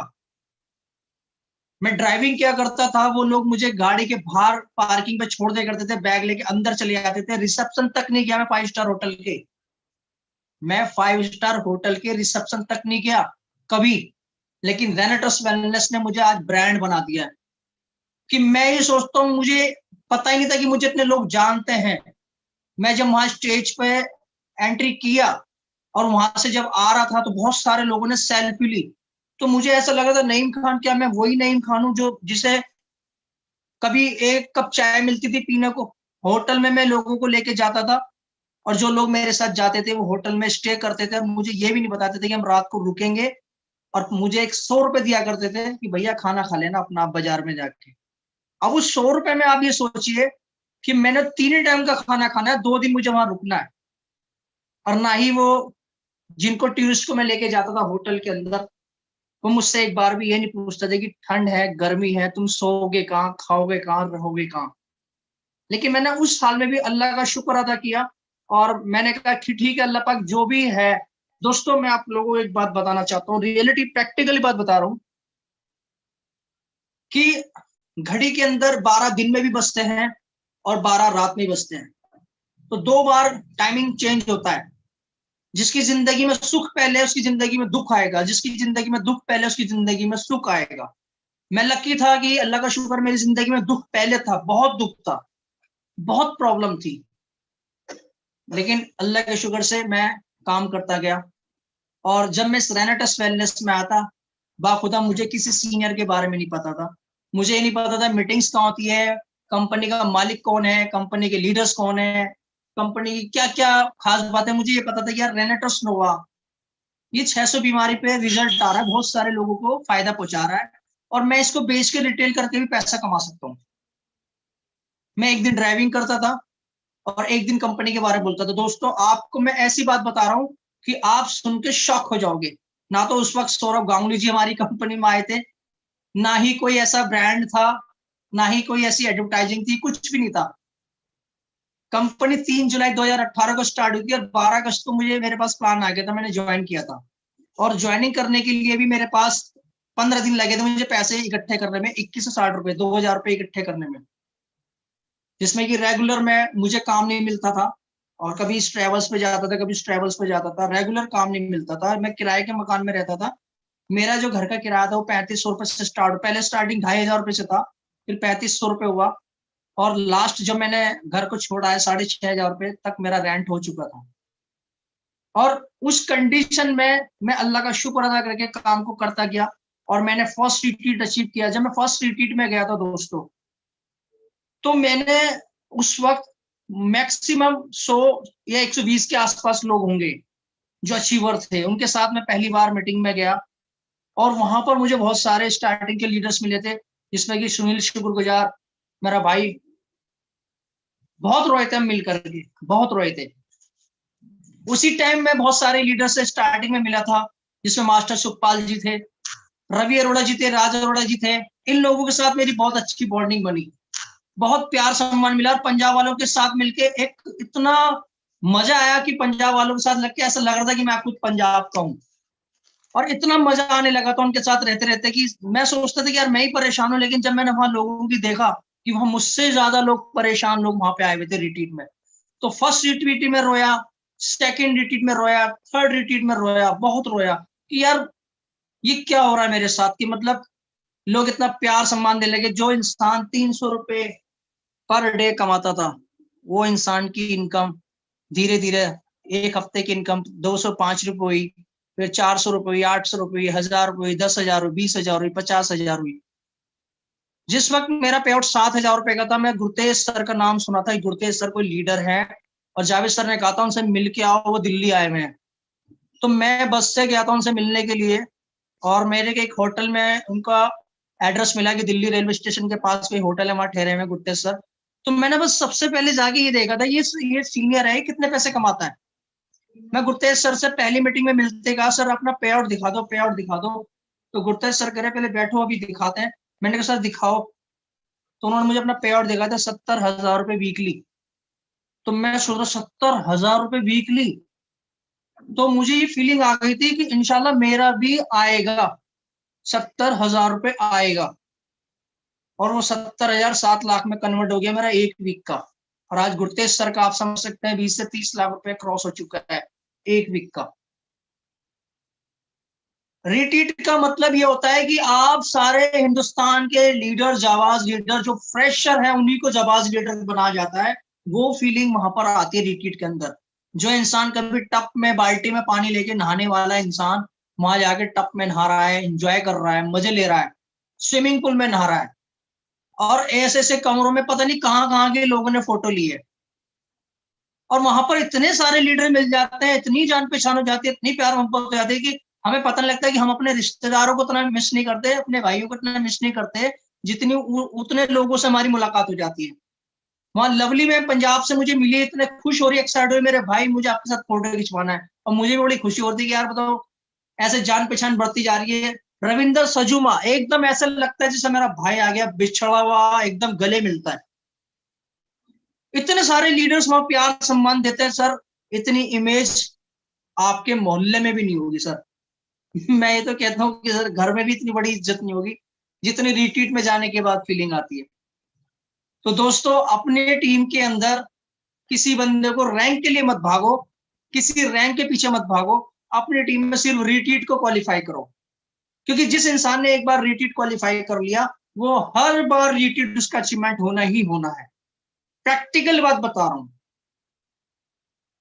B: मैं ड्राइविंग क्या करता था, वो लोग मुझे गाड़ी के बाहर पार्किंग पे छोड़ दिया करते थे, बैग लेके अंदर चले जाते थे। रिसेप्शन तक नहीं गया मैं 5 स्टार होटल के, मैं 5 स्टार होटल के रिसेप्शन तक नहीं गया कभी। लेकिन रेनेटस वेलनेस ने मुझे आज ब्रांड बना दिया है, कि मैं ये सोचता हूँ, मुझे पता ही नहीं था कि मुझे इतने लोग जानते हैं। मैं जब वहां स्टेज पे एंट्री किया और वहां से जब आ रहा था तो बहुत सारे लोगों ने सेल्फी ली, तो मुझे ऐसा लगा था, नईम खान, क्या मैं वही नईम खान हूँ जो जिसे कभी 1 कप चाय मिलती थी पीने को? होटल में मैं लोगों को लेके जाता था, और जो लोग मेरे साथ जाते थे वो होटल में स्टे करते थे, और मुझे ये भी नहीं बताते थे कि हम रात को रुकेंगे, और मुझे एक 100 रुपए दिया करते थे कि भैया खाना खा लेना अपना आप बाजार में जाके। अब उस 100 रुपए में आप ये सोचिए कि मैंने 3 टाइम का खाना खाना है, 2 दिन मुझे वहां रुकना है, और ना ही वो जिनको टूरिस्ट को मैं लेके जाता था होटल के अंदर, वो मुझसे एक बार भी ये नहीं पूछते थे कि ठंड है, गर्मी है, तुम सोओगे कहाँ, खाओगे कहाँ, रहोगे कहाँ। लेकिन मैंने उस साल में भी अल्लाह का शुक्र अदा किया, और मैंने कहा कि ठीक है अल्लाह पाक जो भी है। दोस्तों, मैं आप लोगों को एक बात बताना चाहता हूँ, रियलिटी प्रैक्टिकली बात बता रहा हूँ, कि घड़ी के अंदर 12 दिन में भी बजते हैं और 12 रात में भी बजते हैं, तो 2 बार टाइमिंग चेंज होता है। जिसकी जिंदगी में सुख पहले, उसकी जिंदगी में दुख आएगा, जिसकी जिंदगी में दुख पहले, उसकी जिंदगी में सुख आएगा। मैं लकी था कि अल्लाह का शुक्र, मेरी जिंदगी में दुख पहले था, बहुत दुख था, बहुत प्रॉब्लम थी, लेकिन अल्लाह के शुक्र से मैं काम करता गया। और जब मैं रेनेटस वेलनेस में आता, बाखुदा मुझे किसी सीनियर के बारे में नहीं पता था। मुझे ये नहीं पता था मीटिंग्स कहाँ होती है, कंपनी का मालिक कौन है, कंपनी के लीडर्स कौन है, कंपनी की क्या क्या खास बात है। मुझे ये पता था कि यार रेनेटस नोवा ये 600 बीमारी पे रिजल्ट आ रहा है, बहुत सारे लोगों को फायदा पहुंचा रहा है, और मैं इसको बेच के रिटेल करके भी पैसा कमा सकता हूँ। मैं एक दिन ड्राइविंग करता था और एक दिन कंपनी के बारे में बोलता था। दोस्तों, आपको मैं ऐसी बात बता रहा हूँ कि आप सुन के शॉक हो जाओगे। ना तो उस वक्त सौरभ गांगुली जी हमारी कंपनी में आए थे, ना ही कोई ऐसा ब्रांड था, ना ही कोई ऐसी एडवर्टाइजिंग थी, कुछ भी नहीं था। कंपनी 3 जुलाई 2018 को स्टार्ट हुई थी, और 12 अगस्त को मुझे मेरे पास प्लान आ गया था, मैंने ज्वाइन किया था। और ज्वाइनिंग करने के लिए भी मेरे पास 15 दिन लगे थे मुझे पैसे इकट्ठे करने में, 21 से 60 रुपए, 2000 रुपए इकट्ठे करने में, जिसमें कि रेगुलर में मुझे काम नहीं मिलता था, और कभी इस ट्रेवल्स पे जाता था, कभी इस ट्रेवल्स पे जाता था, रेगुलर काम नहीं मिलता था। मैं किराए के मकान में रहता था। मेरा जो घर का किराया था वो 3500 रुपए से स्टार्ट, पहले स्टार्टिंग 2500 रुपए से था, फिर 3500 रुपए हुआ, और लास्ट जब मैंने घर को छोड़ा है 6,500 रुपये तक मेरा रेंट हो चुका था। और उस कंडीशन में मैं अल्लाह का शुक्र अदा करके काम को करता गया और मैंने फर्स्ट रिट्रीट अचीव किया। जब मैं फर्स्ट रिट्रीट में गया था दोस्तों, तो मैंने उस वक्त मैक्सिमम 100 या 120 के आसपास लोग होंगे जो अचीवर थे, उनके साथ मैं पहली बार मीटिंग में गया। और वहां पर मुझे बहुत सारे स्टार्टिंग के लीडर्स मिले थे, जिसमें कि सुनील शुक्रगुजार मेरा भाई, बहुत रोए थे हम मिल करके, बहुत रोए थे। उसी टाइम में बहुत सारे लीडर से स्टार्टिंग में मिला था, जिसमें मास्टर सुखपाल जी थे, रवि अरोड़ा जी थे, राज अरोड़ा जी थे। इन लोगों के साथ मेरी बहुत अच्छी बॉन्डिंग बनी, बहुत प्यार सम्मान मिला। और पंजाब वालों के साथ मिलके एक इतना मजा आया कि पंजाब वालों के साथ लग के ऐसा लग रहा था कि मैं खुद पंजाब का हूँ। और इतना मजा आने लगा था उनके साथ रहते रहते कि मैं सोचता था कि यार मैं ही परेशान हूँ, लेकिन जब मैंने वहां लोगों की देखा कि वहां मुझसे ज्यादा लोग परेशान लोग वहां पे आए हुए थे रिट्रीट में, तो फर्स्ट रिट्रीट में रोया, सेकेंड रिट्रीट में रोया, थर्ड रिट्रीट में रोया, बहुत रोया कि यार ये क्या हो रहा है मेरे साथ। कि मतलब लोग इतना प्यार सम्मान देने लगे। जो इंसान 300 रुपए पर डे कमाता था, वो इंसान की इनकम धीरे धीरे एक हफ्ते की इनकम 205 रुपये हुई, फिर 400 रुपये हुई, 800 रुपये हुई, 1000 रुपये हुई, 10,000 हुई, 20,000 हुई, 50,000 हुई। जिस वक्त मेरा पे आउट 7,000 रुपए का था, मैं गुरतेज सर का नाम सुना था, गुरतेज सर कोई लीडर है और जावेद सर ने कहा था उनसे मिल के आओ, वो दिल्ली आए हुए हैं। तो मैं बस से गया था उनसे मिलने के लिए, और मेरे के एक होटल में उनका एड्रेस मिला कि दिल्ली रेलवे स्टेशन के पास कोई होटल है, वहां ठहरे हुए गुरतेज सर। तो मैंने बस सबसे पहले जाके ये देखा था ये सीनियर है, कितने पैसे कमाता है। मैं गुरतेज सर से पहली मीटिंग में मिलते कहा सर अपना पे आउट दिखा दो, पे आउट दिखा दो। तो गुरतेज सर कह रहे पहले बैठो अभी दिखाते हैं। मैंने कहा सर दिखाओ। तो उन्होंने मुझे अपना पे आउट दिखाया था 70,000 रुपए वीकली। तो मैं सोच रहा 70,000 रुपए वीकली, तो मुझे ये फीलिंग आ गई थी कि इंशाल्लाह मेरा भी आएगा, 70,000 रुपए आएगा। और वो 70,000 7 लाख में कन्वर्ट हो गया मेरा एक वीक का। और आज गुरतेज सर का आप समझ सकते हैं 20 से 30 लाख रुपए क्रॉस हो चुका है एक वीक का। रिट्रीट का मतलब ये होता है कि आप सारे हिंदुस्तान के लीडर, जाबाज लीडर जो फ्रेशर है, उन्हीं को जाबाज लीडर बनाया जाता है। वो फीलिंग वहां पर आती है रिट्रीट के अंदर। जो इंसान कभी टप में बाल्टी में पानी लेके नहाने वाला इंसान वहां जाके टप में नहा रहा है, एंजॉय कर रहा है, मजे ले रहा है, स्विमिंग पूल में नहा रहा है। और ऐसे ऐसे कमरों में पता नहीं कहाँ के लोगों ने फोटो ली है। और वहां पर इतने सारे लीडर मिल जाते हैं, इतनी जान पहचान हो जाती है, इतनी प्यार मोहब्बत हो जाती है कि हमें पता नहीं लगता है कि हम अपने रिश्तेदारों को इतना मिस नहीं करते, अपने भाइयों को इतना मिस नहीं करते, जितनी उतने लोगों से हमारी मुलाकात हो जाती है। वहां लवली में पंजाब से मुझे मिली, इतने खुश हो रही है, एक्साइटेड हुई, मेरे भाई मुझे आपके साथ फोटो खिंचवाना है। और मुझे भी बड़ी खुशी होती है कि यार बताओ ऐसे जान पहचान बढ़ती जा रही है। रविंदर सजूमा एकदम ऐसा लगता है जैसे मेरा भाई आ गया, बिछड़ा हुआ एकदम गले मिलता है। इतने सारे लीडर्स वहां प्यार सम्मान देते हैं सर, इतनी इमेज आपके मोहल्ले में भी नहीं होगी सर। मैं ये तो कहता हूँ कि सर घर में भी इतनी बड़ी इज्जत नहीं होगी जितनी रिट्रीट में जाने के बाद फीलिंग आती है। तो दोस्तों अपने टीम के अंदर किसी बंदे को रैंक के लिए मत भागो, किसी रैंक के पीछे मत भागो, अपनी टीम में सिर्फ रिट्रीट को क्वालिफाई करो। क्योंकि जिस इंसान ने एक बार रिट्रीट क्वालिफाई कर लिया, वो हर बार रिट्रीट उसका अचीवमेंट होना ही होना है। प्रैक्टिकल बात बता रहा हूं।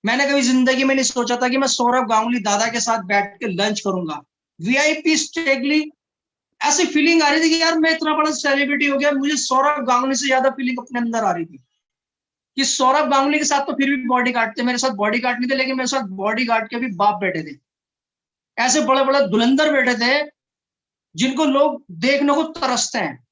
B: मैंने कभी जिंदगी में नहीं सोचा था कि मैं सौरभ गांगुली दादा के साथ बैठ के लंच करूंगा वीआईपी स्टेगली। ऐसी फीलिंग आ रही थी कि यार मैं इतना बड़ा सेलिब्रिटी हो गया, मुझे सौरभ गांगुली से ज्यादा फीलिंग अपने अंदर आ रही थी कि सौरभ गांगुली के साथ तो फिर भी बॉडी गार्ड थे, मेरे साथ बॉडी गार्ड नहीं थे, लेकिन मेरे साथ बॉडी गार्ड के भी बाप बैठे थे। ऐसे बड़े बड़े धुरंधर बैठे थे जिनको लोग देखने को तरसते हैं।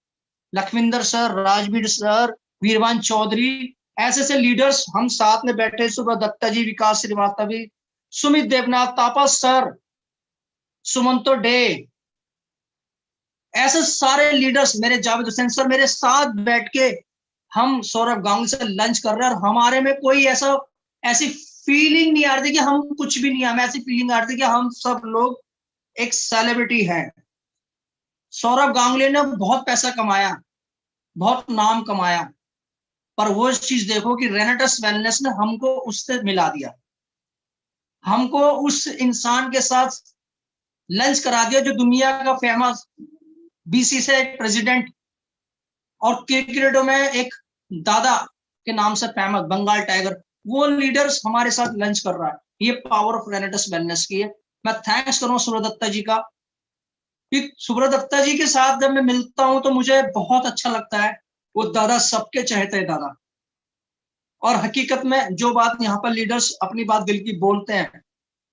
B: लखविंदर सर, राजवीर सर, वीरवान चौधरी, ऐसे ऐसे लीडर्स हम साथ में बैठे, सुब्रत दत्ता जी, विकास श्रीवास्तव जी, सुमित देवनाथ, तापस सर, सुमंतो डे, ऐसे सारे लीडर्स, मेरे जावेद हुसैन सर मेरे साथ बैठ के हम सौरभ गांगुली से लंच कर रहे हैं। और हमारे में कोई ऐसी फीलिंग नहीं आ रही थी कि हम कुछ भी नहीं, हमें ऐसी फीलिंग आ रही थी कि हम सब लोग एक सेलिब्रिटी है। सौरभ गांगुली ने बहुत पैसा कमाया, बहुत नाम कमाया, पर वो चीज देखो कि रेनेटस वेलनेस ने हमको उससे मिला दिया, हमको उस इंसान के साथ लंच करा दिया जो दुनिया का फेमस बीसी से एक प्रेसिडेंट और क्रिकेटों में एक दादा के नाम से फेमस बंगाल टाइगर, वो लीडर्स हमारे साथ लंच कर रहा है। ये पावर ऑफ रेनेटस वेलनेस की है। मैं थैंक्स करूँ सुब्रत दत्ता जी का, कि सुब्रत दत्ता जी के साथ जब मैं मिलता हूं तो मुझे बहुत अच्छा लगता है। वो दादा सबके चहेते हैं दादा। और हकीकत में जो बात यहाँ पर लीडर्स अपनी बात दिल की बोलते हैं,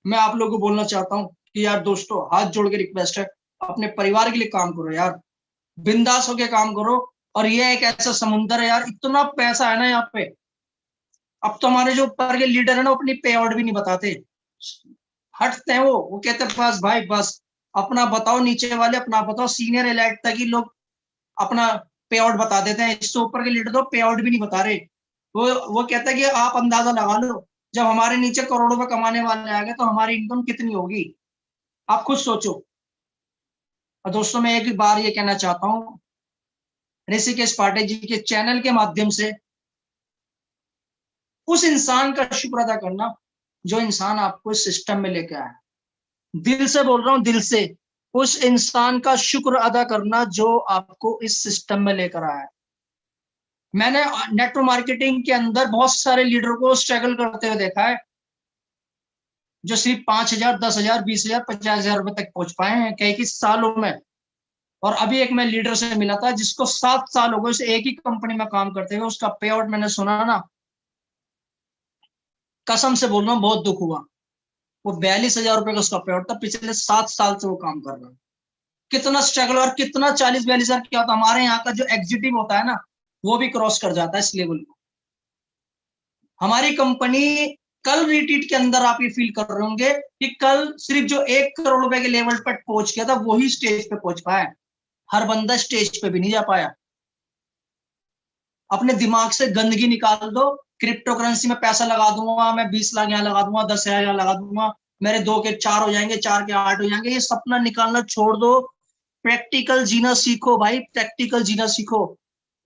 B: मैं आप लोगों को बोलना चाहता हूँ कि यार दोस्तों, हाथ जोड़ के रिक्वेस्ट है, अपने परिवार के लिए काम करो यार, बिंदास होके काम करो। और ये एक ऐसा समुंदर है यार, इतना पैसा है ना यहाँ पे। अब तो हमारे जो ऊपर के लीडर है ना, अपनी पे आउट भी नहीं बताते, हटते हैं। वो कहते हैं बस भाई बस, अपना बताओ, नीचे वाले अपना बताओ, सीनियर एलाइट तक ही लोग अपना पे आउट बता देते हैं, इससे ऊपर के लीडर तो पे आउट भी नहीं बता रहे। वो कहता है कि आप अंदाजा लगा लो, जब हमारे नीचे करोड़ों में कमाने वाले आ गए तो हमारी इनकम कितनी होगी, आप खुद सोचो। और दोस्तों, मैं एक बार ये कहना चाहता हूँ, ऋषिकेश पाठक जी के चैनल के माध्यम से उस इंसान का शुक्र अदा करना जो इंसान आपको इस सिस्टम में लेके आया। दिल से बोल रहा हूं, दिल से, उस इंसान का शुक्र अदा करना जो आपको इस सिस्टम में लेकर आया है। मैंने नेटवर्क मार्केटिंग के अंदर बहुत सारे लीडर को स्ट्रगल करते हुए देखा है, जो सिर्फ 5,000, 10,000, 20,000, 50,000 रुपए तक पहुंच पाए हैं कई कई सालों में। और अभी एक मैं लीडर से मिला था जिसको 7 साल हो गए उसे एक ही कंपनी में काम करते हुए, उसका पे आउट मैंने सुना ना, कसम से बोल रहा हूँ बहुत दुख हुआ। वो 42,000 रुपए का उसका पे आउट था, पिछले 7 साल से वो काम कर रहा है। कितना स्ट्रगल, और कितना 40-42,000 क्या होता है। हमारे यहाँ का जो एग्जीक्यूटिव होता है ना, वो भी क्रॉस कर जाता है इस लेवल को। हमारी कंपनी कल रिट्रीट के अंदर आप ये फील कर रहे होंगे कि कल सिर्फ जो 1 करोड़ रुपए के लेवल पर पहुंच गया था वही स्टेज पे पहुंच पाया। हर बंदा स्टेज पे भी नहीं जा पाया। अपने दिमाग से गंदगी निकाल दो, क्रिप्टो करेंसी में पैसा लगा दूंगा, मैं 20 लाख यहाँ लगा दूंगा, 10,000 यहाँ लगा दूंगा, मेरे 2 के 4 हो जाएंगे, 4 के 8 हो जाएंगे, ये सपना निकालना छोड़ दो। प्रैक्टिकल जीना सीखो भाई, प्रैक्टिकल जीना सीखो।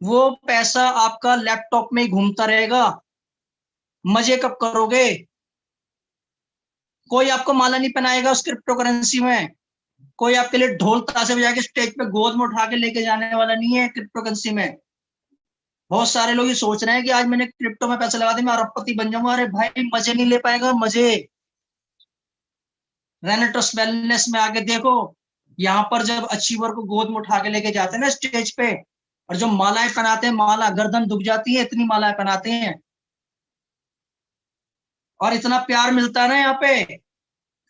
B: वो पैसा आपका लैपटॉप में ही घूमता रहेगा, मजे कब करोगे। कोई आपको माला नहीं पहनाएगा उस क्रिप्टो करेंसी में, कोई आपके लिए ढोल ताशे बजा के स्टेज पे गोद में उठा के लेके जाने वाला नहीं है क्रिप्टो करेंसी में। बहुत सारे लोग ये सोच रहे हैं कि आज मैंने क्रिप्टो में पैसा लगा दिया मैं अरबपति बन जाऊंगा। अरे भाई, मजे नहीं ले पाएगा, मजे। रेनेटस वेलनेस में आके देखो, यहाँ पर जब अचीवर को गोद में उठा के लेके जाते हैं ना स्टेज पे, और जो मालाएं पहनाते हैं, माला गर्दन दुख जाती है, इतनी मालाएं पहनाते हैं, और इतना प्यार मिलता है ना यहाँ पे।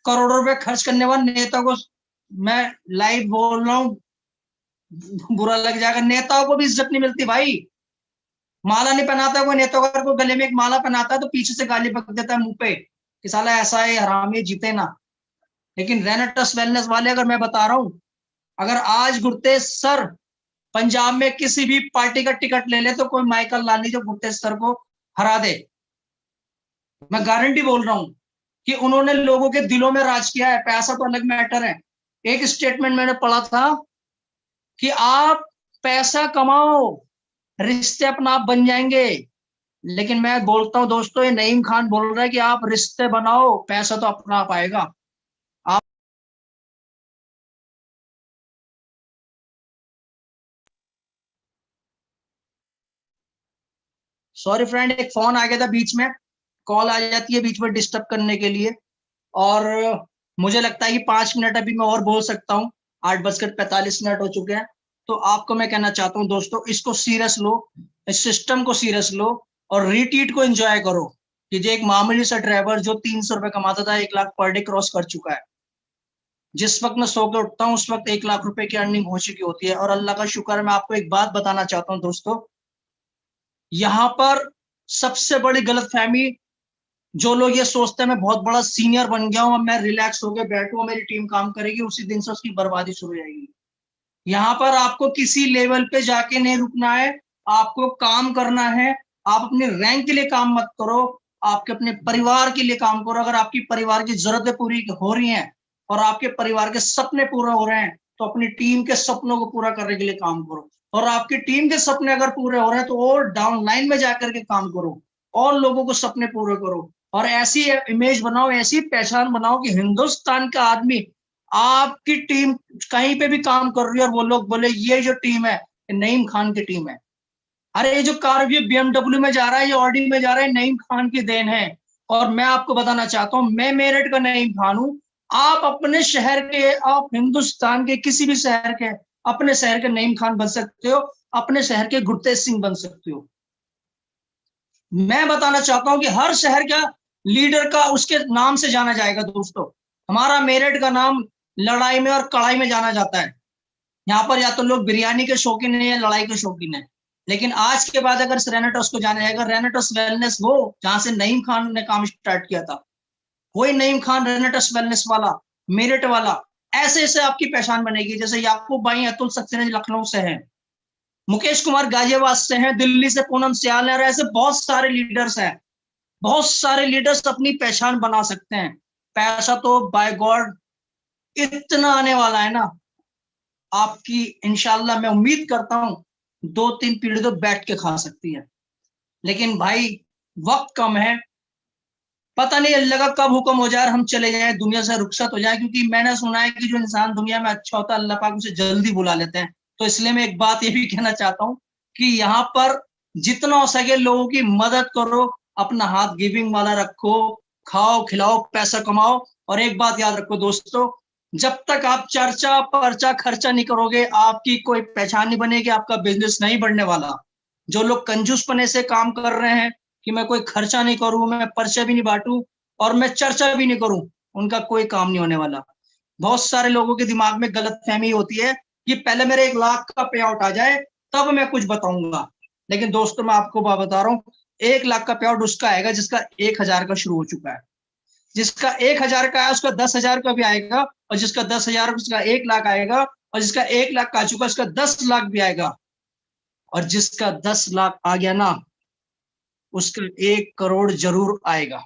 B: करोड़ों रुपए खर्च करने वाले नेता को, मैं लाइव बोल रहा हूँ, बुरा लग जाएगा, नेताओं को भी इज्जत नहीं मिलती भाई। माला नहीं पहनाता कोई नेता, अगर कोई गले में एक माला पहनाता है तो पीछे से गाली बक देता है मुंह पे कि साला ऐसा है, हरामी, जीते ना। लेकिन रेनेटस वेलनेस वाले, अगर मैं बता रहा हूं, अगर आज गुरतेज सर पंजाब में किसी भी पार्टी का टिकट ले ले तो कोई माइकल लाली जो गुरतेज सर को हरा दे। मैं गारंटी बोल रहा हूं कि उन्होंने लोगों के दिलों में राज किया है। पैसा तो अलग मैटर है। एक स्टेटमेंट मैंने पढ़ा था कि आप पैसा कमाओ, रिश्ते अपना आप बन जाएंगे। लेकिन मैं बोलता हूं दोस्तों, ये नईम खान बोल रहा है कि आप रिश्ते बनाओ, पैसा तो अपना आप आएगा। आप सॉरी फ्रेंड, एक फोन आ गया था बीच में, कॉल आ जाती है बीच में डिस्टर्ब करने के लिए। और मुझे लगता है कि 5 मिनट अभी मैं और बोल सकता हूँ। 8:45 हो चुके हैं। तो आपको मैं कहना चाहता हूँ दोस्तों, इसको सीरियस लो, इस सिस्टम को सीरियस लो, और रिट्रीट को एंजॉय करो। कि जो एक मामूली सा ड्राइवर जो 300 रुपए कमाता था, 1 लाख पर डे क्रॉस कर चुका है। जिस वक्त मैं सो के उठता हूँ उस वक्त 1 लाख रुपए की अर्निंग हो चुकी होती है। और अल्लाह का शुक्र है, मैं आपको एक बात बताना चाहता हूँ दोस्तों, यहाँ पर सबसे बड़ी गलतफहमी, जो लोग ये सोचते हैं मैं बहुत बड़ा सीनियर बन गया हूं, अब मैं रिलैक्स होकर बैठूं, मेरी टीम काम करेगी, उसी दिन से उसकी बर्बादी शुरू हो जाएगी। यहाँ पर आपको किसी लेवल पे जाके नहीं रुकना है, आपको काम करना है। आप अपने रैंक के लिए काम मत करो, आपके अपने परिवार के लिए काम करो। अगर आपकी परिवार की जरूरतें पूरी हो रही हैं और आपके परिवार के सपने पूरे हो रहे हैं, तो अपनी टीम के सपनों को पूरा करने के लिए काम करो। और आपकी टीम के सपने अगर पूरे हो रहे हैं तो और डाउन लाइन में जाकर के काम करो, और लोगों को सपने पूरे करो, और ऐसी इमेज बनाओ, ऐसी पहचान बनाओ कि हिंदुस्तान का आदमी, आपकी टीम कहीं पे भी काम कर रही है और वो लोग बोले ये जो टीम है, नईम खान की टीम है। अरे ये जो कार ये BMW में जा रहा है, ये ऑडी में जा रहा है, नईम खान की देन है। और मैं आपको बताना चाहता हूँ, मैं मेरठ का नईम खान हूँ। आप अपने शहर के, आप हिंदुस्तान के किसी भी शहर के, अपने शहर के नईम खान बन सकते हो, अपने शहर के गुरतेज सिंह बन सकते हो। मैं बताना चाहता हूँ कि हर शहर का लीडर का उसके नाम से जाना जाएगा दोस्तों। हमारा मेरठ का नाम लड़ाई में और कड़ाई में जाना जाता है। यहाँ पर या तो लोग बिरयानी के शौकीन है या लड़ाई के शौकीन है। लेकिन आज के बाद अगर रेनेटोस को जाना जाएगा, रेनेटोस वेलनेस वो जहां से नईम खान ने काम स्टार्ट किया था, वही नईम खान रेनेटोस वेलनेस वाला, मेरठ वाला। ऐसे ऐसे आपकी पहचान बनेगी। जैसे याकूब भाई अतुल सक्सेना लखनऊ से है, मुकेश कुमार गाजियाबाद से हैं, दिल्ली से पूनम सियाल है, ऐसे बहुत सारे लीडर्स हैं। बहुत सारे लीडर्स अपनी पहचान बना सकते हैं। पैसा तो बाय गॉड इतना आने वाला है ना आपकी, इंशाल्लाह मैं उम्मीद करता हूं 2-3 पीढ़ी तो बैठ के खा सकती है। लेकिन भाई वक्त कम है, पता नहीं अल्लाह का कब हुक्म हो जाए और हम चले जाए, दुनिया से रुखसत हो जाए। क्योंकि मैंने सुना है कि जो इंसान दुनिया में अच्छा होता है अल्लाह पाक उसे जल्दी बुला लेते हैं। तो इसलिए मैं एक बात ये भी कहना चाहता हूँ कि यहाँ पर जितना हो सके लोगों की मदद करो, अपना हाथ गिविंग वाला रखो, खाओ खिलाओ पैसा कमाओ। और एक बात याद रखो दोस्तों, जब तक आप चर्चा पर्चा खर्चा नहीं करोगे, आपकी कोई पहचान नहीं बनेगी, आपका बिजनेस नहीं बढ़ने वाला। जो लोग कंजूसपने से काम कर रहे हैं कि मैं कोई खर्चा नहीं करूं, मैं पर्चा भी नहीं बांटूं और मैं चर्चा भी नहीं करूं, उनका कोई काम नहीं होने वाला। बहुत सारे लोगों के दिमाग में गलत फहमी होती है कि पहले मेरे 1 लाख का पे आउट आ जाए तब मैं कुछ बताऊंगा। लेकिन दोस्तों मैं आपको बात बता रहा हूँ, 1 लाख का पे आउट उसका आएगा जिसका 1,000 का शुरू हो चुका है। जिसका 1,000 का है उसका 10,000 का भी आएगा, और जिसका 10,000 उसका 1 लाख आएगा, और जिसका 1 लाख का आ चुका उसका 10 लाख भी आएगा। और जिसका 10 लाख आ गया ना, उसका 1 करोड़ जरूर आएगा।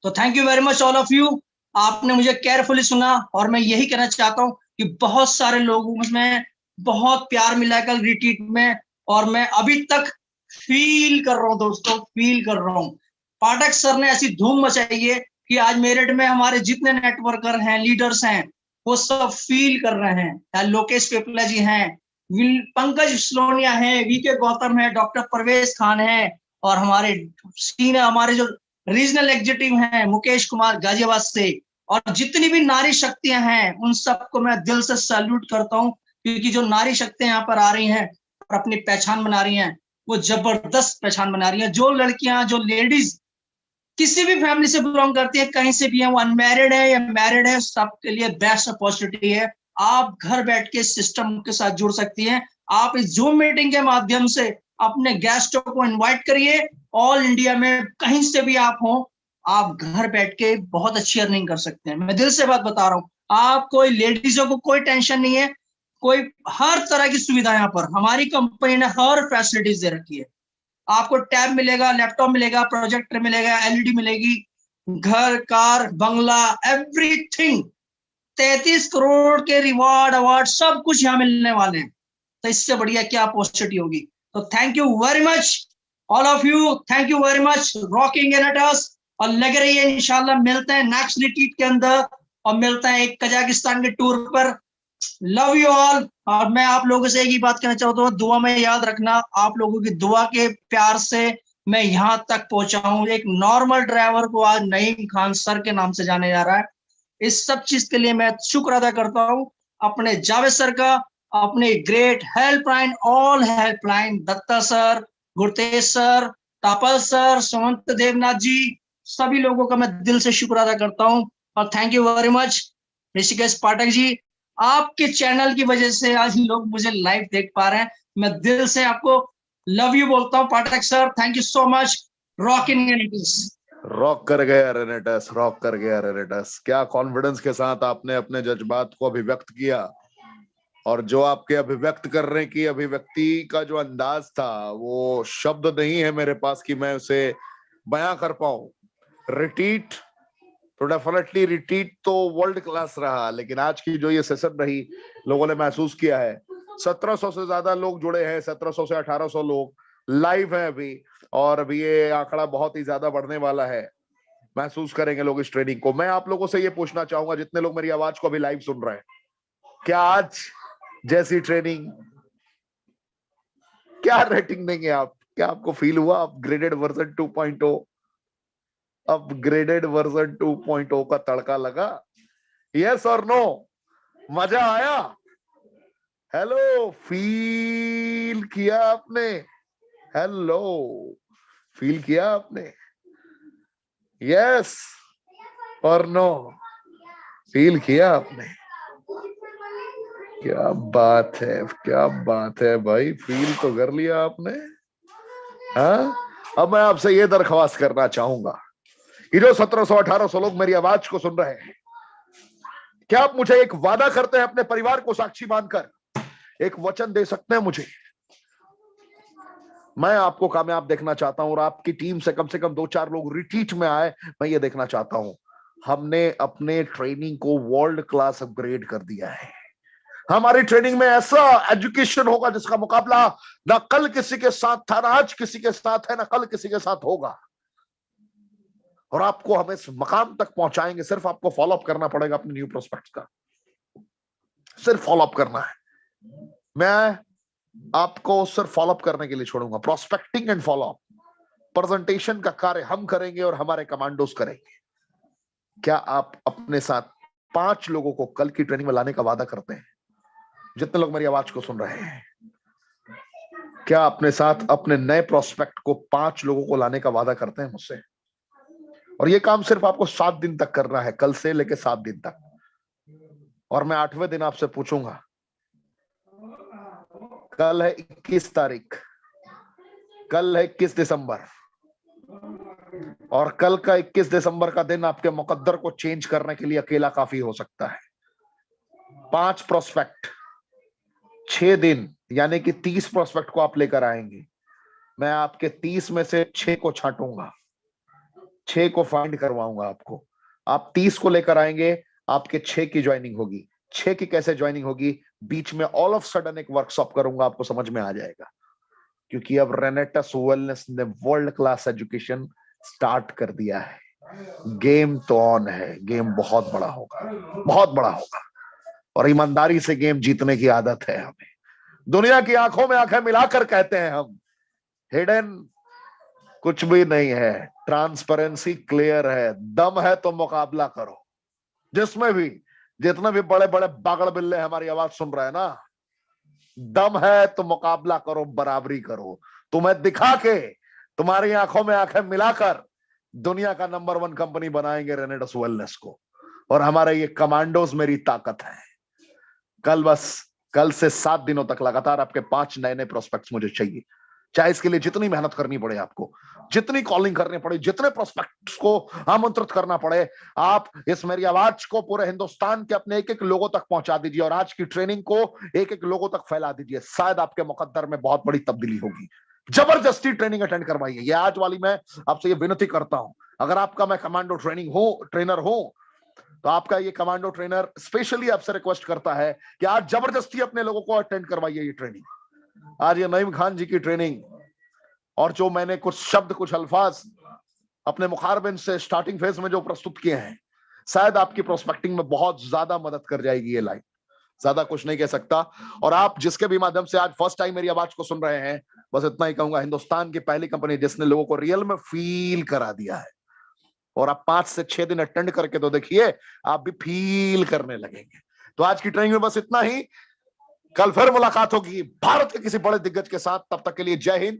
B: तो thank you very much all of you. आपने मुझे केयरफुली सुना और मैं यही कहना चाहता हूँ कि बहुत सारे लोगों में बहुत प्यार मिला है कल रिट्रीट में, और मैं अभी तक फील कर रहा हूँ दोस्तों, फील कर रहा हूँ। पाठक सर ने ऐसी धूम मचाई है कि आज मेरठ में हमारे जितने नेटवर्कर हैं, लीडर्स हैं, वो सब फील कर रहे हैं। लोकेश पेपला जी हैं, पंकज सोनिया है, वीके गौतम है, डॉक्टर परवेज खान है, और हमारे सीनियर हमारे जो रीजनल एग्जीक्यूटिव हैं मुकेश कुमार गाजियाबाद से, और जितनी भी नारी शक्तियां हैं उन सबको मैं दिल से सैल्यूट करता हूं। क्योंकि जो नारी शक्तियां यहाँ पर आ रही हैं और अपनी पहचान बना रही हैं, वो जबरदस्त पहचान बना रही हैं। जो लड़कियां, जो लेडीज किसी भी फैमिली से बिलोंग करती है, कहीं से भी है, वो अनमैरिड है या मैरिड है, सबके लिए बेस्ट अपॉर्चुनिटी है। आप घर बैठ के सिस्टम के साथ जुड़ सकती हैं। आप इस जूम मीटिंग के माध्यम से अपने गेस्टों को इनवाइट करिए। ऑल इंडिया में कहीं से भी आप हो, आप घर बैठ के बहुत अच्छी अर्निंग कर सकते हैं। मैं दिल से बात बता रहा हूँ, आप कोई लेडीजों को कोई टेंशन नहीं है, कोई हर तरह की सुविधा यहाँ पर हमारी कंपनी ने हर फैसिलिटीज दे रखी है। आपको टैब मिलेगा, लैपटॉप मिलेगा, प्रोजेक्टर मिलेगा, एलईडी मिलेगी, घर कार बंगला एवरीथिंग। 33 करोड़ के रिवार्ड अवार्ड सब कुछ यहाँ मिलने वाले हैं। तो इससे बढ़िया क्या अपॉर्चुनिटी होगी। तो thank you very much all of you, thank you very much rocking एनटस। और लग रही है इंशाल्लाह मिलते हैं नेक्स्ट रिट्रीट के अंदर, और मिलते हैं एक कजाकिस्तान के टूर पर। Love you all. और मैं आप लोगों से एक ही बात कहना चाहता हूँ, दुआ में याद रखना, आप लोगों की दुआ के प्यार से मैं यहाँ तक पहुंचा हूँ। एक नॉर्मल ड्राइवर को आज नईम खान सर के नाम से जाने जा रहा है। इस सब चीज के लिए मैं शुक्र अदा करता हूँ अपने जावेद सर का, अपने great helpline, all helpline, Datta sir, Gurtej sir, Tapal sir, Sumant Devnath ji, सभी लोगों का मैं दिल से शुक्र अदा करता हूँ। और thank you very much Rishikesh Pathak ji, आपके चैनल की वजह से आज लोग मुझे लाइव देख पा रहे हैं। मैं दिल से आपको लव यू बोलता हूँ Pathak sir, thank you so much. Rock in
A: rock कर गया रेनेटस, रॉक कर गया रेनेटस। क्या कॉन्फिडेंस के साथ आपने अपने जज्बात को अभिव्यक्त किया, और जो आपके अभिव्यक्त करने की अभिव्यक्ति का जो अंदाज था, वो शब्द नहीं है मेरे पास कि मैं उसे बयां कर पाऊं। रिट्रीट तो डेफिनेटली रिट्रीट तो वर्ल्ड क्लास रहा, लेकिन आज की जो ये सेशन रही, लोगों ने महसूस किया है 1700 से ज्यादा लोग जुड़े हैं, 1700 से 1800 लोग लाइव हैं अभी, और अभी ये आंकड़ा बहुत ही ज्यादा बढ़ने वाला है। महसूस करेंगे लोग इस ट्रेनिंग को। मैं आप लोगों से ये पूछना चाहूंगा, जितने लोग मेरी आवाज को अभी लाइव सुन रहे हैं, क्या आज जैसी ट्रेनिंग, क्या रेटिंग देंगे आप? क्या आपको फील हुआ अपग्रेडेड वर्जन 2.0, अपग्रेडेड वर्जन 2.0 का तड़का लगा? यस और नो? मजा आया? हेलो, फील किया आपने? हेलो, फील किया आपने? यस और नो? फील किया आपने? क्या बात है, क्या बात है भाई, फील तो कर लिया आपने। हाँ, अब मैं आपसे ये दरख्वास्त करना चाहूंगा, ये जो 1700-1800 लोग मेरी आवाज को सुन रहे हैं, क्या आप मुझे एक वादा करते हैं अपने परिवार को साक्षी मानकर, एक वचन दे सकते हैं मुझे? मैं आपको कामयाब देखना चाहता हूं और आपकी टीम से कम 2-4 लोग रिट्रीट में आए। मैं ये देखना चाहता हूं, हमने अपने ट्रेनिंग को वर्ल्ड क्लास अपग्रेड कर दिया है। हमारी ट्रेनिंग में ऐसा एजुकेशन होगा जिसका मुकाबला ना कल किसी के साथ था, ना आज किसी के साथ है, ना कल किसी के साथ होगा। और आपको हम इस मकाम तक पहुंचाएंगे, सिर्फ आपको फॉलो अप करना पड़ेगा अपने न्यू प्रोस्पेक्ट्स का, सिर्फ फॉलो अप करना है। मैं आपको सिर्फ फॉलो अप करने के लिए छोड़ूंगा। Prospecting and follow up, presentation का कार्य हम करेंगे और हमारे कमांडोज करेंगे। क्या आप अपने साथ 5 लोगों को कल की ट्रेनिंग में लाने का वादा करते हैं? जितने लोग मेरी आवाज को सुन रहे हैं, क्या अपने साथ अपने नए प्रोस्पेक्ट को 5 लोगों को लाने का वादा करते हैं मुझसे? और ये काम सिर्फ आपको 7 दिन तक करना है, कल से लेकर 7 दिन तक। और मैं 8वें दिन आपसे पूछूंगा, कल है 21 तारीख, कल है 21 दिसंबर, और कल का 21 दिसंबर का दिन आपके मुकद्दर को चेंज करने के लिए अकेला काफी हो सकता है। 5 प्रोस्पेक्ट, 6 दिन, यानी कि 30 प्रोस्पेक्ट को आप लेकर आएंगे। मैं आपके 30 में से 6 को छांटूंगा, 6 को फाइंड करवाऊंगा आपको। आप 30 को लेकर आएंगे, आपके 6 की ज्वाइनिंग होगी। 6 की कैसे ज्वाइनिंग होगी? बीच में ऑल ऑफ सडन एक वर्कशॉप करूंगा, आपको समझ में आ जाएगा। क्योंकि अब रेनेटस वेलनेस ने वर्ल्ड क्लास एजुकेशन स्टार्ट कर दिया है। गेम तो ऑन है, गेम बहुत बड़ा होगा, बहुत बड़ा होगा। और ईमानदारी से गेम जीतने की आदत है हमें। दुनिया की आंखों में आंखें मिलाकर कहते हैं हम, हिडन कुछ भी नहीं है, ट्रांसपेरेंसी क्लियर है। दम है तो मुकाबला करो। जिसमें भी, जितने भी बड़े बड़े बागड़ बिल्ले हमारी आवाज सुन रहे हैं ना, दम है तो मुकाबला करो, बराबरी करो। तुम्हें दिखा के, तुम्हारी आंखों में आंखें मिलाकर दुनिया का नंबर 1 कंपनी बनाएंगे रेनेटस वेलनेस को। और हमारे ये कमांडोज मेरी ताकत है। कल से 7 दिनों तक लगातार आपके 5 नए नए प्रोस्पेक्ट्स मुझे चाहिए। चाहे इसके लिए जितनी मेहनत करनी पड़े आपको, जितनी कॉलिंग करनी पड़े, जितने प्रोस्पेक्ट्स को आमंत्रित करना पड़े, आप इस मेरी आवाज को पूरे हिंदुस्तान के अपने एक एक लोगों तक पहुंचा दीजिए और आज की ट्रेनिंग को एक एक लोगों तक फैला दीजिए। शायद आपके मुकद्दर में बहुत बड़ी तब्दीली होगी। जबरदस्ती ट्रेनिंग अटेंड करवाइए। ये आज वाली मैं आपसे ये विनती करता हूं। अगर आपका मैं कमांडो ट्रेनर हूं, तो आपका ये कमांडो ट्रेनर स्पेशली आपसे रिक्वेस्ट करता है कि आज जबरदस्ती अपने लोगों को अटेंड करवाइए ये ट्रेनिंग। आज ये नईम खान जी की ट्रेनिंग, और जो मैंने कुछ शब्द, कुछ अल्फाज अपने मुखारबिन से स्टार्टिंग फेज में जो प्रस्तुत किए हैं, शायद आपकी प्रोस्पेक्टिंग में बहुत ज्यादा मदद कर जाएगी ये लाइन। ज्यादा कुछ नहीं कह सकता। और आप जिसके भी माध्यम से आज फर्स्ट टाइम मेरी आवाज को सुन रहे हैं, बस इतना ही कहूंगा, हिंदुस्तान की पहली कंपनी जिसने लोगों को रियल में फील करा दिया है। और आप 5 से 6 दिन अटेंड करके तो देखिए, आप भी फील करने लगेंगे। तो आज की ट्रेनिंग में बस इतना ही। कल फिर मुलाकात होगी भारत के किसी बड़े दिग्गज के साथ। तब तक के लिए जय हिंद।